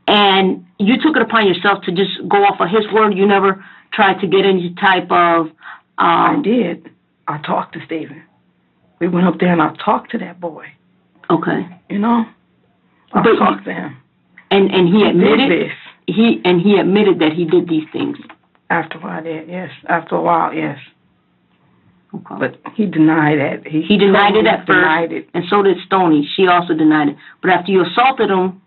And you took it upon yourself to just go off of his word. You never tried to get any type of... I did. I talked to Steven. We went up there and I talked to that boy. Okay. You know? I talked to him. And he admitted this. He admitted that he did these things. After a while, yes. After a while, yes. Okay. But he denied that. He denied it at first. And so did Stoney. She also denied it. But after you assaulted him,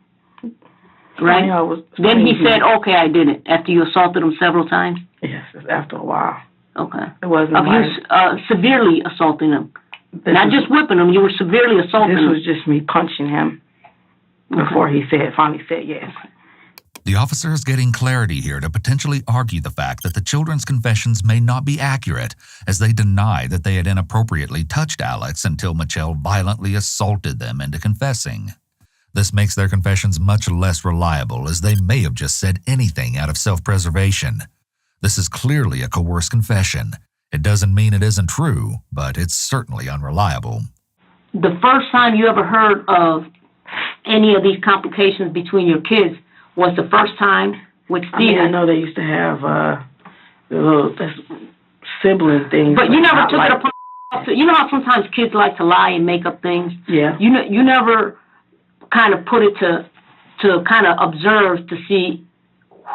right? Then he said, okay, I did it. After you assaulted him several times? Yes, after a while. Okay. It wasn't severely assaulting him. Not just whipping him, you were severely assaulting him. This was just me punching him before he finally said yes. The officer is getting clarity here to potentially argue the fact that the children's confessions may not be accurate, as they deny that they had inappropriately touched Alex until Mitchelle violently assaulted them into confessing. This makes their confessions much less reliable, as they may have just said anything out of self-preservation. This is clearly a coerced confession. It doesn't mean it isn't true, but it's certainly unreliable. The first time you ever heard of any of these complications between your kids was the first time with Steven. I know they used to have the little sibling things. But you never took it upon. You know how sometimes kids like to lie and make up things? Yeah. You never kind of put it to kind of observe to see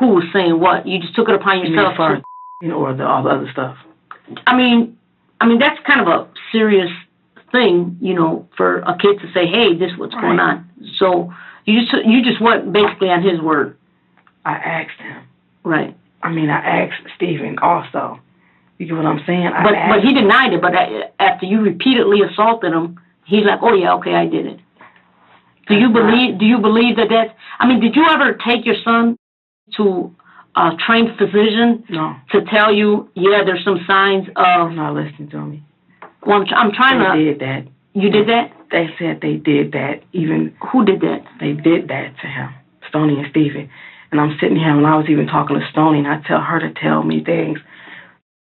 who was saying what. You just took it upon yourself. Or all the other stuff. I mean, that's kind of a serious thing, you know, for a kid to say, "Hey, this is what's going on." So you just went basically on his word. I asked him. Right. I asked Steven also. You get what I'm saying? But he denied it. But after you repeatedly assaulted him, he's like, "Oh yeah, okay, I did it." Do you believe that that's? I mean, did you ever take your son to a trained physician to tell you, there's some signs of... You're not listening to me. Well, I'm trying to... They did that. You did that? They said they did that. Even... Who did that? They did that to him, Stoney and Steven. And I'm sitting here, and I was even talking to Stoney, and I tell her to tell me things.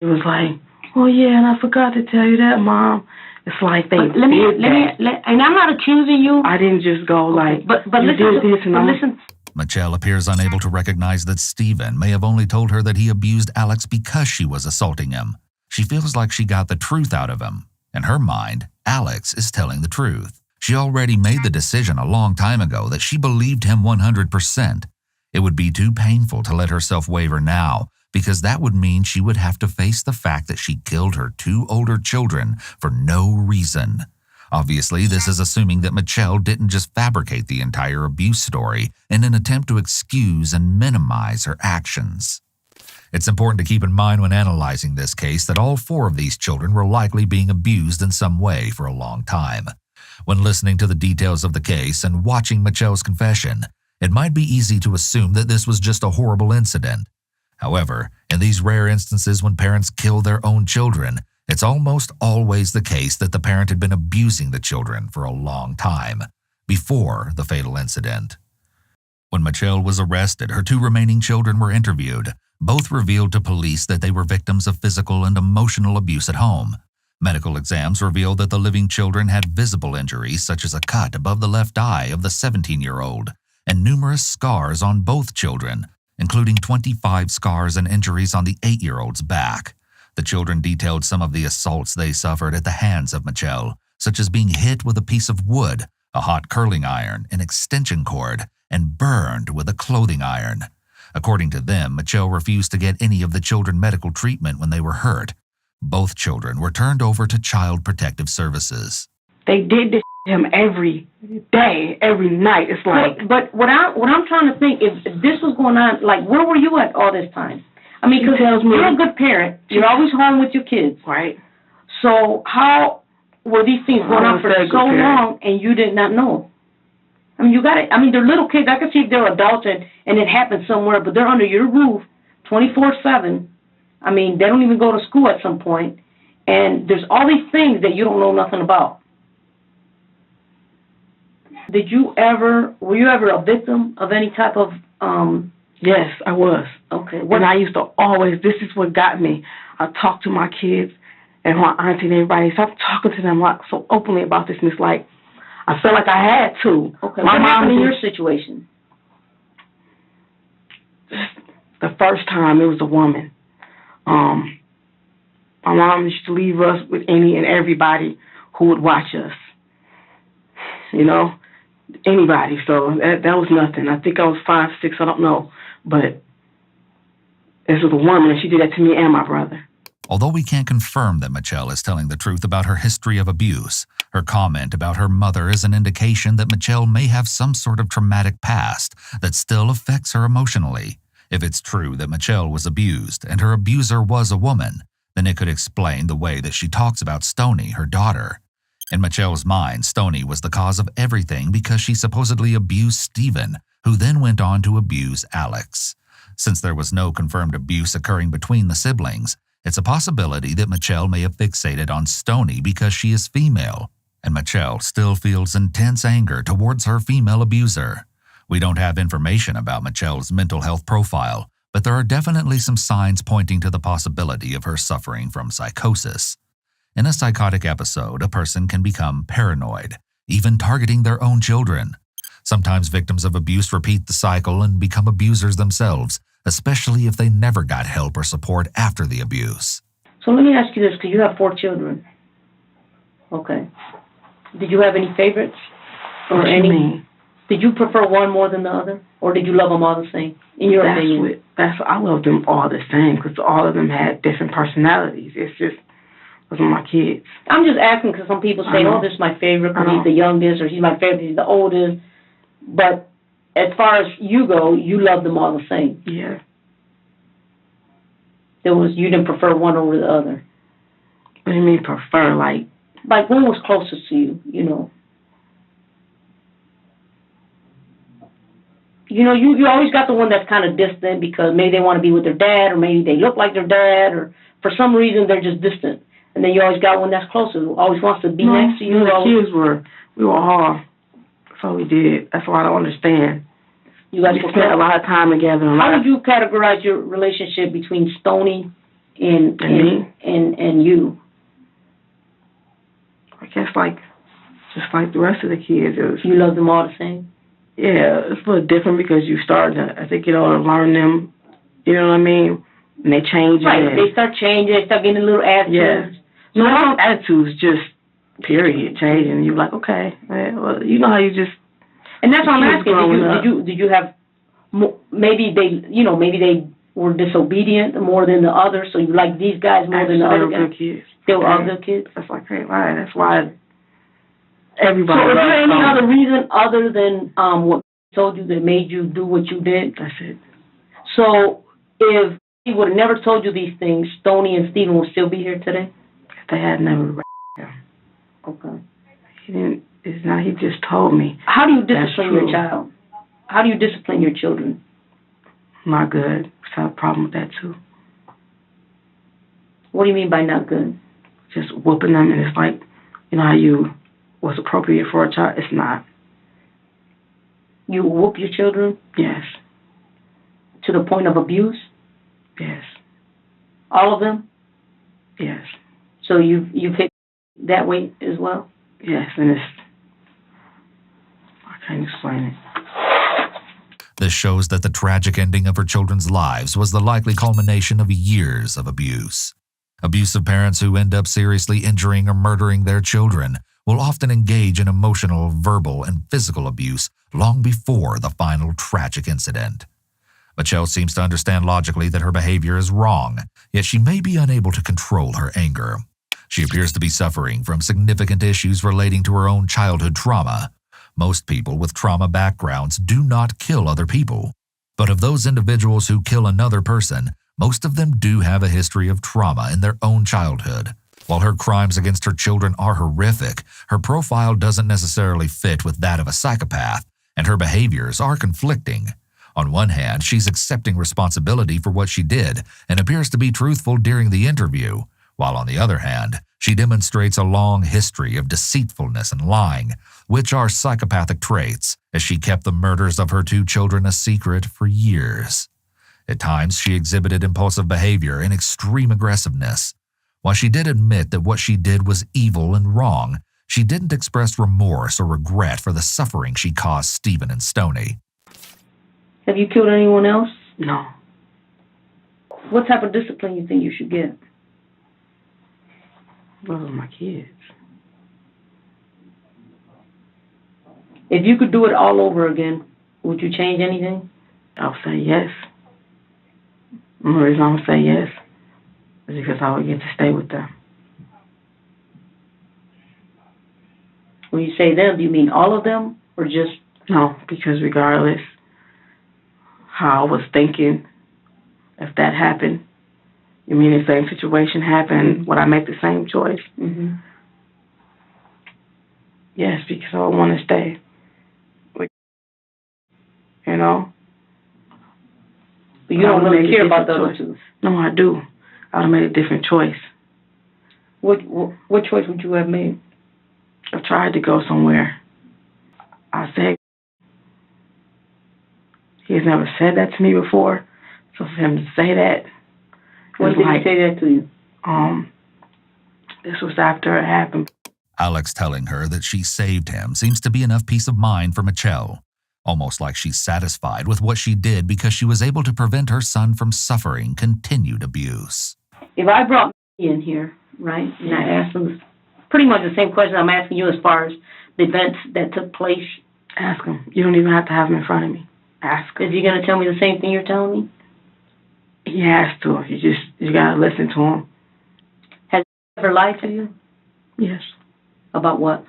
It was like, oh, yeah, and I forgot to tell you that, Mom. It's like they did that. And I'm not accusing you. I didn't just go like, but you did this, and listen. Mitchelle appears unable to recognize that Steven may have only told her that he abused Alex because she was assaulting him. She feels like she got the truth out of him. In her mind, Alex is telling the truth. She already made the decision a long time ago that she believed him 100%. It would be too painful to let herself waver now, because that would mean she would have to face the fact that she killed her 2 older children for no reason. Obviously, this is assuming that Mitchelle didn't just fabricate the entire abuse story in an attempt to excuse and minimize her actions. It's important to keep in mind when analyzing this case that all 4 of these children were likely being abused in some way for a long time. When listening to the details of the case and watching Mitchelle's confession, it might be easy to assume that this was just a horrible incident. However, in these rare instances when parents kill their own children, it's almost always the case that the parent had been abusing the children for a long time. before the fatal incident. When Mitchelle was arrested, her 2 remaining children were interviewed. Both revealed to police that they were victims of physical and emotional abuse at home. Medical exams revealed that the living children had visible injuries, such as a cut above the left eye of the 17-year-old, and numerous scars on both children, including 25 scars and injuries on the 8-year-old's back. The children detailed some of the assaults they suffered at the hands of Mitchelle, such as being hit with a piece of wood, a hot curling iron, an extension cord, and burned with a clothing iron. According to them, Mitchelle refused to get any of the children medical treatment when they were hurt. Both children were turned over to Child Protective Services. They did this to him every day, every night. It's like... But what I'm trying to think, if this was going on, like, where were you at all this time? I mean, because you're a good parent. You're always home with your kids. Right. So how were these things going on for so long and you did not know? I mean, they're little kids. I can see if they're adults and it happened somewhere, but they're under your roof 24/7. I mean, they don't even go to school at some point. And there's all these things that you don't know nothing about. Were you ever a victim of any type of, Yes, I was. Okay. And I used to always, this is what got me. I talked to my kids and my auntie and everybody. So I'm talking to them like so openly about this, and it's like, I felt like I had to. Okay. What happened in your situation? The first time, it was a woman. My mom used to leave us with any and everybody who would watch us. You know, anybody. So that was nothing. I think I was 5, 6, I don't know. But this was a woman, and she did that to me and my brother. Although we can't confirm that Mitchelle is telling the truth about her history of abuse, her comment about her mother is an indication that Mitchelle may have some sort of traumatic past that still affects her emotionally. If it's true that Mitchelle was abused and her abuser was a woman, then it could explain the way that she talks about Stoney, her daughter. In Mitchelle's mind, Stoney was the cause of everything because she supposedly abused Stephen, who then went on to abuse Alex. Since there was no confirmed abuse occurring between the siblings, it's a possibility that Mitchelle may have fixated on Stoney because she is female, and Mitchelle still feels intense anger towards her female abuser. We don't have information about Mitchelle's mental health profile, but there are definitely some signs pointing to the possibility of her suffering from psychosis. In a psychotic episode, a person can become paranoid, even targeting their own children. Sometimes victims of abuse repeat the cycle and become abusers themselves, especially if they never got help or support after the abuse. So let me ask you this, because you have 4 children. Okay. Did you have any favorites? Or any? Did you prefer one more than the other? Or did you love them all the same, in your opinion? I loved them all the same, because all of them had different personalities. It's just, those are my kids. I'm just asking because some people say, oh, this is my favorite because he's the youngest, or he's my favorite, he's the oldest. But as far as you go, you love them all the same. Yeah. You didn't prefer one over the other. What do you mean prefer? Like one was closest to you, you know? You know, you always got the one that's kind of distant because maybe they want to be with their dad, or maybe they look like their dad, or for some reason they're just distant. And then you always got one that's closer, who always wants to be next to you. We were all, that's all we did. That's why I don't understand. You guys spent a lot of time together. How would you categorize your relationship between Stoney and you? I guess just like the rest of the kids. You love them all the same? Yeah, it's a little different because you start to, I think, learn them, you know what I mean? And they change. Right, they start changing, they start getting a little attitudes. Yeah. No, attitudes, just period, changing. You're like, okay, well, you know how you just... And that's what I'm asking. Did you have maybe they were disobedient more than the others, so you like these guys more than the other guys? Good kids. They were all good kids. That's like great, right? That's why everybody. So, is there any other reason other than what I told you that made you do what you did? That's it. So, if he would have never told you these things, Stoney and Stephen would still be here today. If they had never. Okay. He didn't. It's not. He just told me. How do you discipline your child? How do you discipline your children? Not good. I have a problem with that too. What do you mean by not good? Just whooping them, and it's like, you know how what's appropriate for a child? It's not. You whoop your children Yes. to the point of abuse? Yes. All of them? Yes. So you've hit that way as well? Yes, and I can't explain it. This shows that the tragic ending of her children's lives was the likely culmination of years of abuse. Abusive parents who end up seriously injuring or murdering their children will often engage in emotional, verbal, and physical abuse long before the final tragic incident. Mitchelle seems to understand logically that her behavior is wrong, yet she may be unable to control her anger. She appears to be suffering from significant issues relating to her own childhood trauma. Most people with trauma backgrounds do not kill other people, but of those individuals who kill another person, most of them do have a history of trauma in their own childhood. While her crimes against her children are horrific, her profile doesn't necessarily fit with that of a psychopath, and her behaviors are conflicting. On one hand, she's accepting responsibility for what she did and appears to be truthful during the interview, while on the other hand, she demonstrates a long history of deceitfulness and lying, which are psychopathic traits, as she kept the murders of her 2 children a secret for years. At times, she exhibited impulsive behavior and extreme aggressiveness. While she did admit that what she did was evil and wrong, she didn't express remorse or regret for the suffering she caused Stephen and Stoney. Have you killed anyone else? No. What type of discipline you think you should get? Those are my kids. If you could do it all over again, would you change anything? I'll say yes. The reason I'll say yes is because I would get to stay with them. When you say them, do you mean all of them or just... No, because regardless how I was thinking, if that happened, you mean the same situation happened, would I make the same choice? Mm-hmm. Yes, because I want to stay with, you know? But you don't really care about the other two. No, I do. I would have made a different choice. What choice would you have made? I tried to go somewhere. I said, he's never said that to me before, so for him to say that, when did he say that to you? This was after it happened. Alex telling her that she saved him seems to be enough peace of mind for Mitchelle, almost like she's satisfied with what she did because she was able to prevent her son from suffering continued abuse. If I brought in here, right, and I asked him pretty much the same question I'm asking you as far as the events that took place. Ask him. You don't even have to have him in front of me. Ask him. Is he going to tell me the same thing you're telling me? He has to. You got to listen to him. Has he ever lied to you? Yes. About what?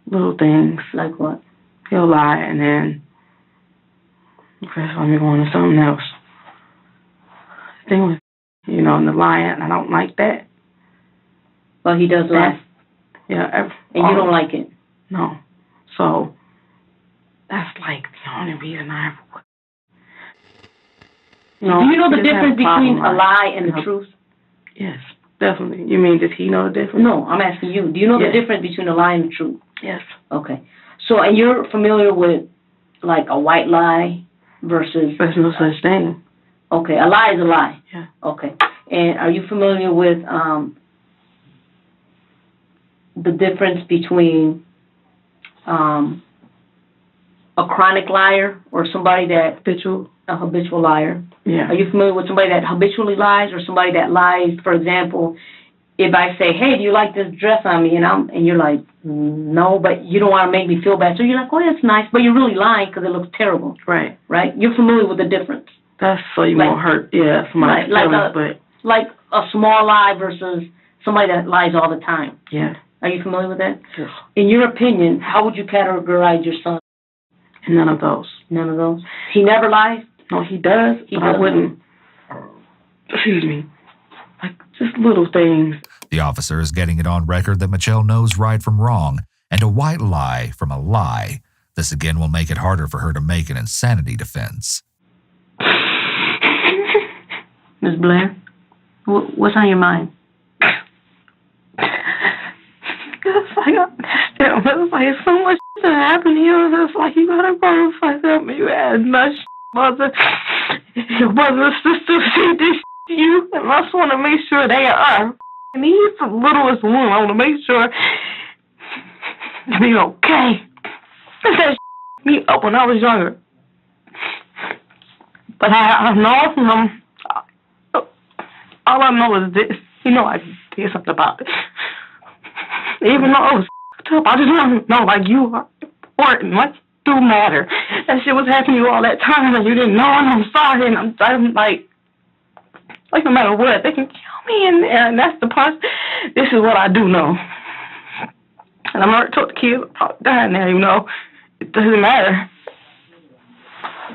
Little things. Like what? He'll lie and then, okay, let me go on to something else. The thing was, in the lying, I don't like that. Well, he does lie. Yeah. And you don't like it? No. So, that's like the only reason I ever would. No, do you know the difference between a lie and the truth? Yes, definitely. You mean, does he know the difference? No, I'm asking you. Do you know the difference between a lie and the truth? Yes. Okay. So, and you're familiar with, like, a white lie versus... There's no such thing. Okay, a lie is a lie. Yeah. Okay. And are you familiar with the difference between a chronic liar or somebody that... A habitual liar? Yeah. Are you familiar with somebody that habitually lies or somebody that lies, for example, if I say, hey, do you like this dress on me? And you're like, no, but you don't want to make me feel bad. So you're like, oh, that's nice, but you're really lying because it looks terrible. Right. Right? You're familiar with the difference. That's so you won't hurt, somebody's feelings, like a small lie versus somebody that lies all the time. Yeah. Are you familiar with that? Yes. In your opinion, how would you categorize your son? None of those. None of those? He never lies? No, he does, but I wouldn't. Excuse me. Like, just little things. The officer is getting it on record that Mitchelle knows right from wrong and a white lie from a lie. This again will make it harder for her to make an insanity defense. Ms. Blair, what's on your mind? It's like so much something happened to you. It's like, you gotta go and fuck up. You had much mother. Your brother and sister see this to you. And I just want to make sure they are. And he's the littlest one. I want to make sure to be okay. That me up when I was younger. But I know him. All I know is this. You know I did something about it. Even though it was tough, I just want to know, like, you are important. Like, do matter. That shit was happening to you all that time and you didn't know, and I'm sorry, and I'm like no matter what, they can kill me in there, and that's the part. This is what I do know. And I'm already told the kids about dying there, you know. It doesn't matter.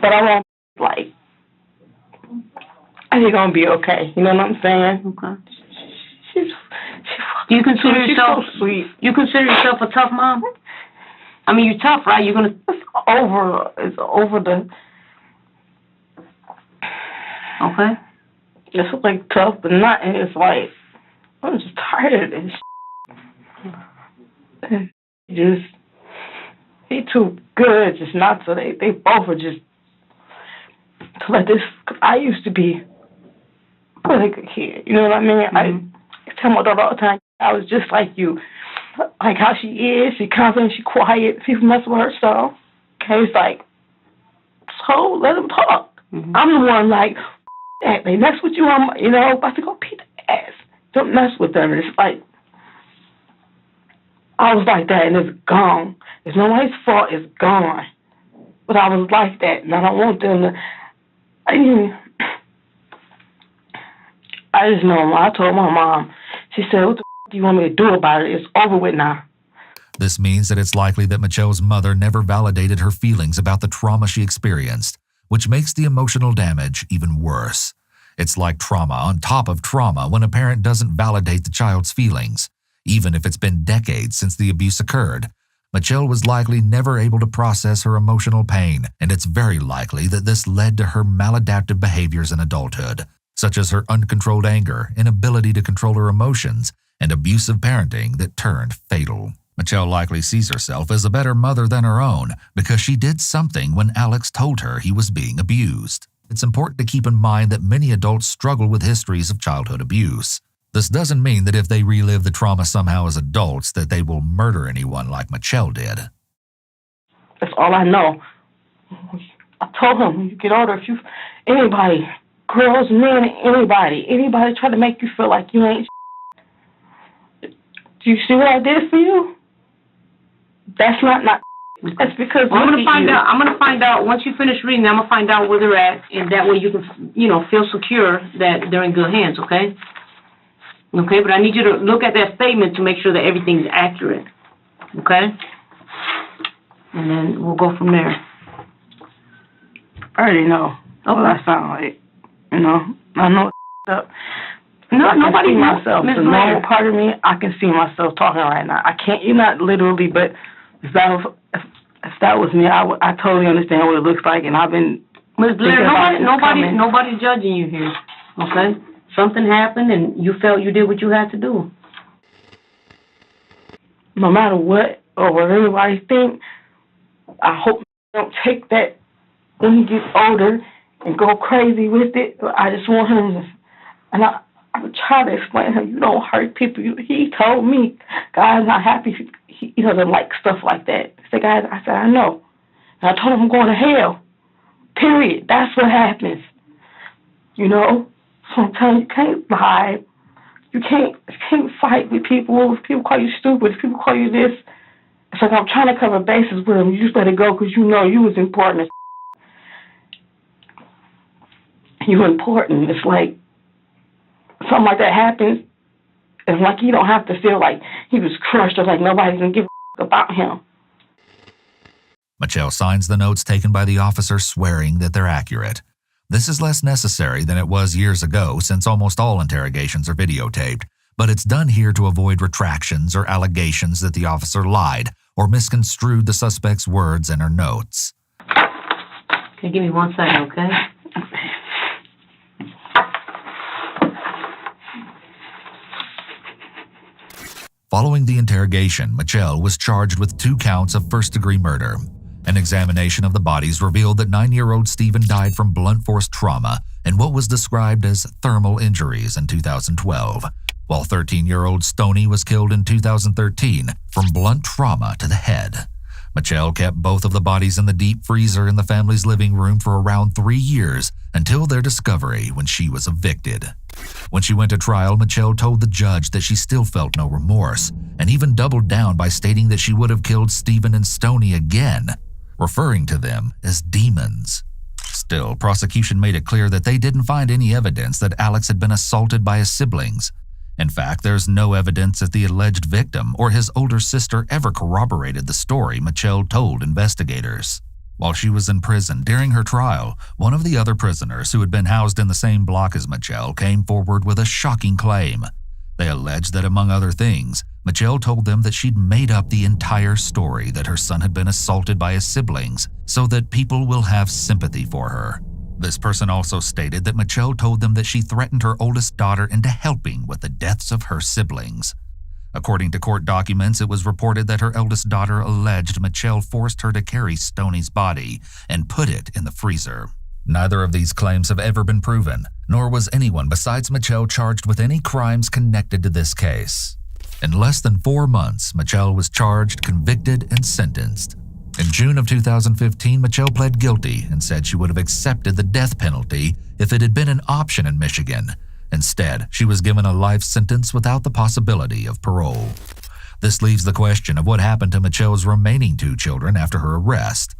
But I won't, like, I think gonna be okay. You know what I'm saying? Okay. Do you consider yourself so sweet? You consider yourself a tough mom? I mean, you're tough, right? It's over the. Okay. It's like tough, but not. And it's like I'm just tired of this. Just he too good, just not so they both are just to let this. I used to be a really good kid. You know what I mean? Mm-hmm. I tell my daughter all the time, I was just like you. Like how she is, she confident, she quiet. People mess with her, so okay, it's like, so let them talk. Mm-hmm. I'm the one like that. They mess with you, I'm about to go beat the ass. Don't mess with them. It's like I was like that, and it's gone. It's nobody's fault. It's gone. But I was like that, and I don't want them to. I just know. I told my mom. She said, "What the do you want me to do about it? It's over with now." This means that it's likely that Mitchelle's mother never validated her feelings about the trauma she experienced, which makes the emotional damage even worse. It's like trauma on top of trauma when a parent doesn't validate the child's feelings. Even if it's been decades since the abuse occurred, Mitchelle was likely never able to process her emotional pain, and it's very likely that this led to her maladaptive behaviors in adulthood, such as her uncontrolled anger, inability to control her emotions, and abusive parenting that turned fatal. Mitchelle likely sees herself as a better mother than her own because she did something when Alex told her he was being abused. It's important to keep in mind that many adults struggle with histories of childhood abuse. This doesn't mean that if they relive the trauma somehow as adults that they will murder anyone like Mitchelle did. That's all I know. I told him, when you get older, if anybody, girls, men, anybody try to make you feel like you ain't. Do you see what I did for you? That's not. That's because I'm gonna find out. I'm gonna find out once you finish reading. I'm gonna find out where they're at, and that way you can, feel secure that they're in good hands. Okay. Okay, but I need you to look at that statement to make sure that everything's accurate. Okay. And then we'll go from there. I already know what I sound like. I know it's up. No, nobody myself. The normal part of me, I can see myself talking right now. I can't. You're not literally, but if that was me, I totally understand what it looks like, and I've been. Ms. Blair, nobody's judging you here. Okay, something happened, and you felt you did what you had to do. No matter what or what everybody think, I hope you don't take that when he gets older and go crazy with it. I just want him to, and I would try to explain to him, you don't hurt people. He told me, God's not happy. He doesn't like stuff like that. He said, "Guys," I said, "I know." And I told him I'm going to hell. Period. That's what happens. Sometimes you can't lie. You can't fight with people. If people call you stupid, if people call you this, it's like I'm trying to cover bases with them. You just let it go because you was important. You're important. It's like something like that happens, it's like you don't have to feel like he was crushed or like nobody's going to give a about him. Mitchelle signs the notes taken by the officer swearing that they're accurate. This is less necessary than it was years ago since almost all interrogations are videotaped, but it's done here to avoid retractions or allegations that the officer lied or misconstrued the suspect's words in her notes. Okay, give me 1 second, okay? Following the interrogation, Mitchelle was charged with 2 counts of first-degree murder. An examination of the bodies revealed that 9-year-old Stephen died from blunt force trauma and what was described as thermal injuries in 2012, while 13-year-old Stoney was killed in 2013 from blunt trauma to the head. Mitchelle kept both of the bodies in the deep freezer in the family's living room for around 3 years until their discovery when she was evicted. When she went to trial, Mitchelle told the judge that she still felt no remorse and even doubled down by stating that she would have killed Stephen and Stoney again, referring to them as demons. Still, prosecution made it clear that they didn't find any evidence that Alex had been assaulted by his siblings. In fact, there's no evidence that the alleged victim or his older sister ever corroborated the story Mitchelle told investigators. While she was in prison during her trial, one of the other prisoners who had been housed in the same block as Mitchelle came forward with a shocking claim. They alleged that, among other things, Mitchelle told them that she'd made up the entire story that her son had been assaulted by his siblings so that people will have sympathy for her. This person also stated that Mitchelle told them that she threatened her oldest daughter into helping with the deaths of her siblings. According to court documents, it was reported that her eldest daughter alleged Mitchelle forced her to carry Stoney's body and put it in the freezer. Neither of these claims have ever been proven, nor was anyone besides Mitchelle charged with any crimes connected to this case. In less than 4 months, Mitchelle was charged, convicted, and sentenced. In June of 2015, Mitchelle pled guilty and said she would have accepted the death penalty if it had been an option in Michigan. Instead, she was given a life sentence without the possibility of parole. This leaves the question of what happened to Mitchelle's remaining 2 children after her arrest.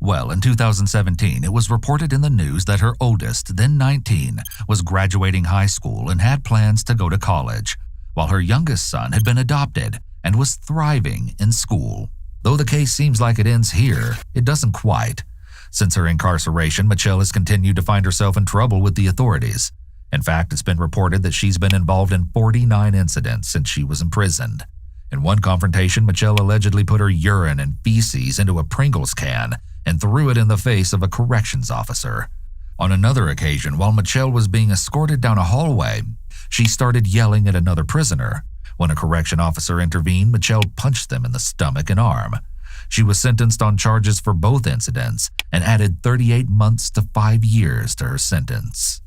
Well, in 2017, it was reported in the news that her oldest, then 19, was graduating high school and had plans to go to college, while her youngest son had been adopted and was thriving in school. Though the case seems like it ends here, it doesn't quite. Since her incarceration, Mitchelle has continued to find herself in trouble with the authorities. In fact, it's been reported that she's been involved in 49 incidents since she was imprisoned. In one confrontation, Mitchelle allegedly put her urine and feces into a Pringles can and threw it in the face of a corrections officer. On another occasion, while Mitchelle was being escorted down a hallway, she started yelling at another prisoner. When a correction officer intervened, Mitchelle punched them in the stomach and arm. She was sentenced on charges for both incidents and added 38 months to 5 years to her sentence.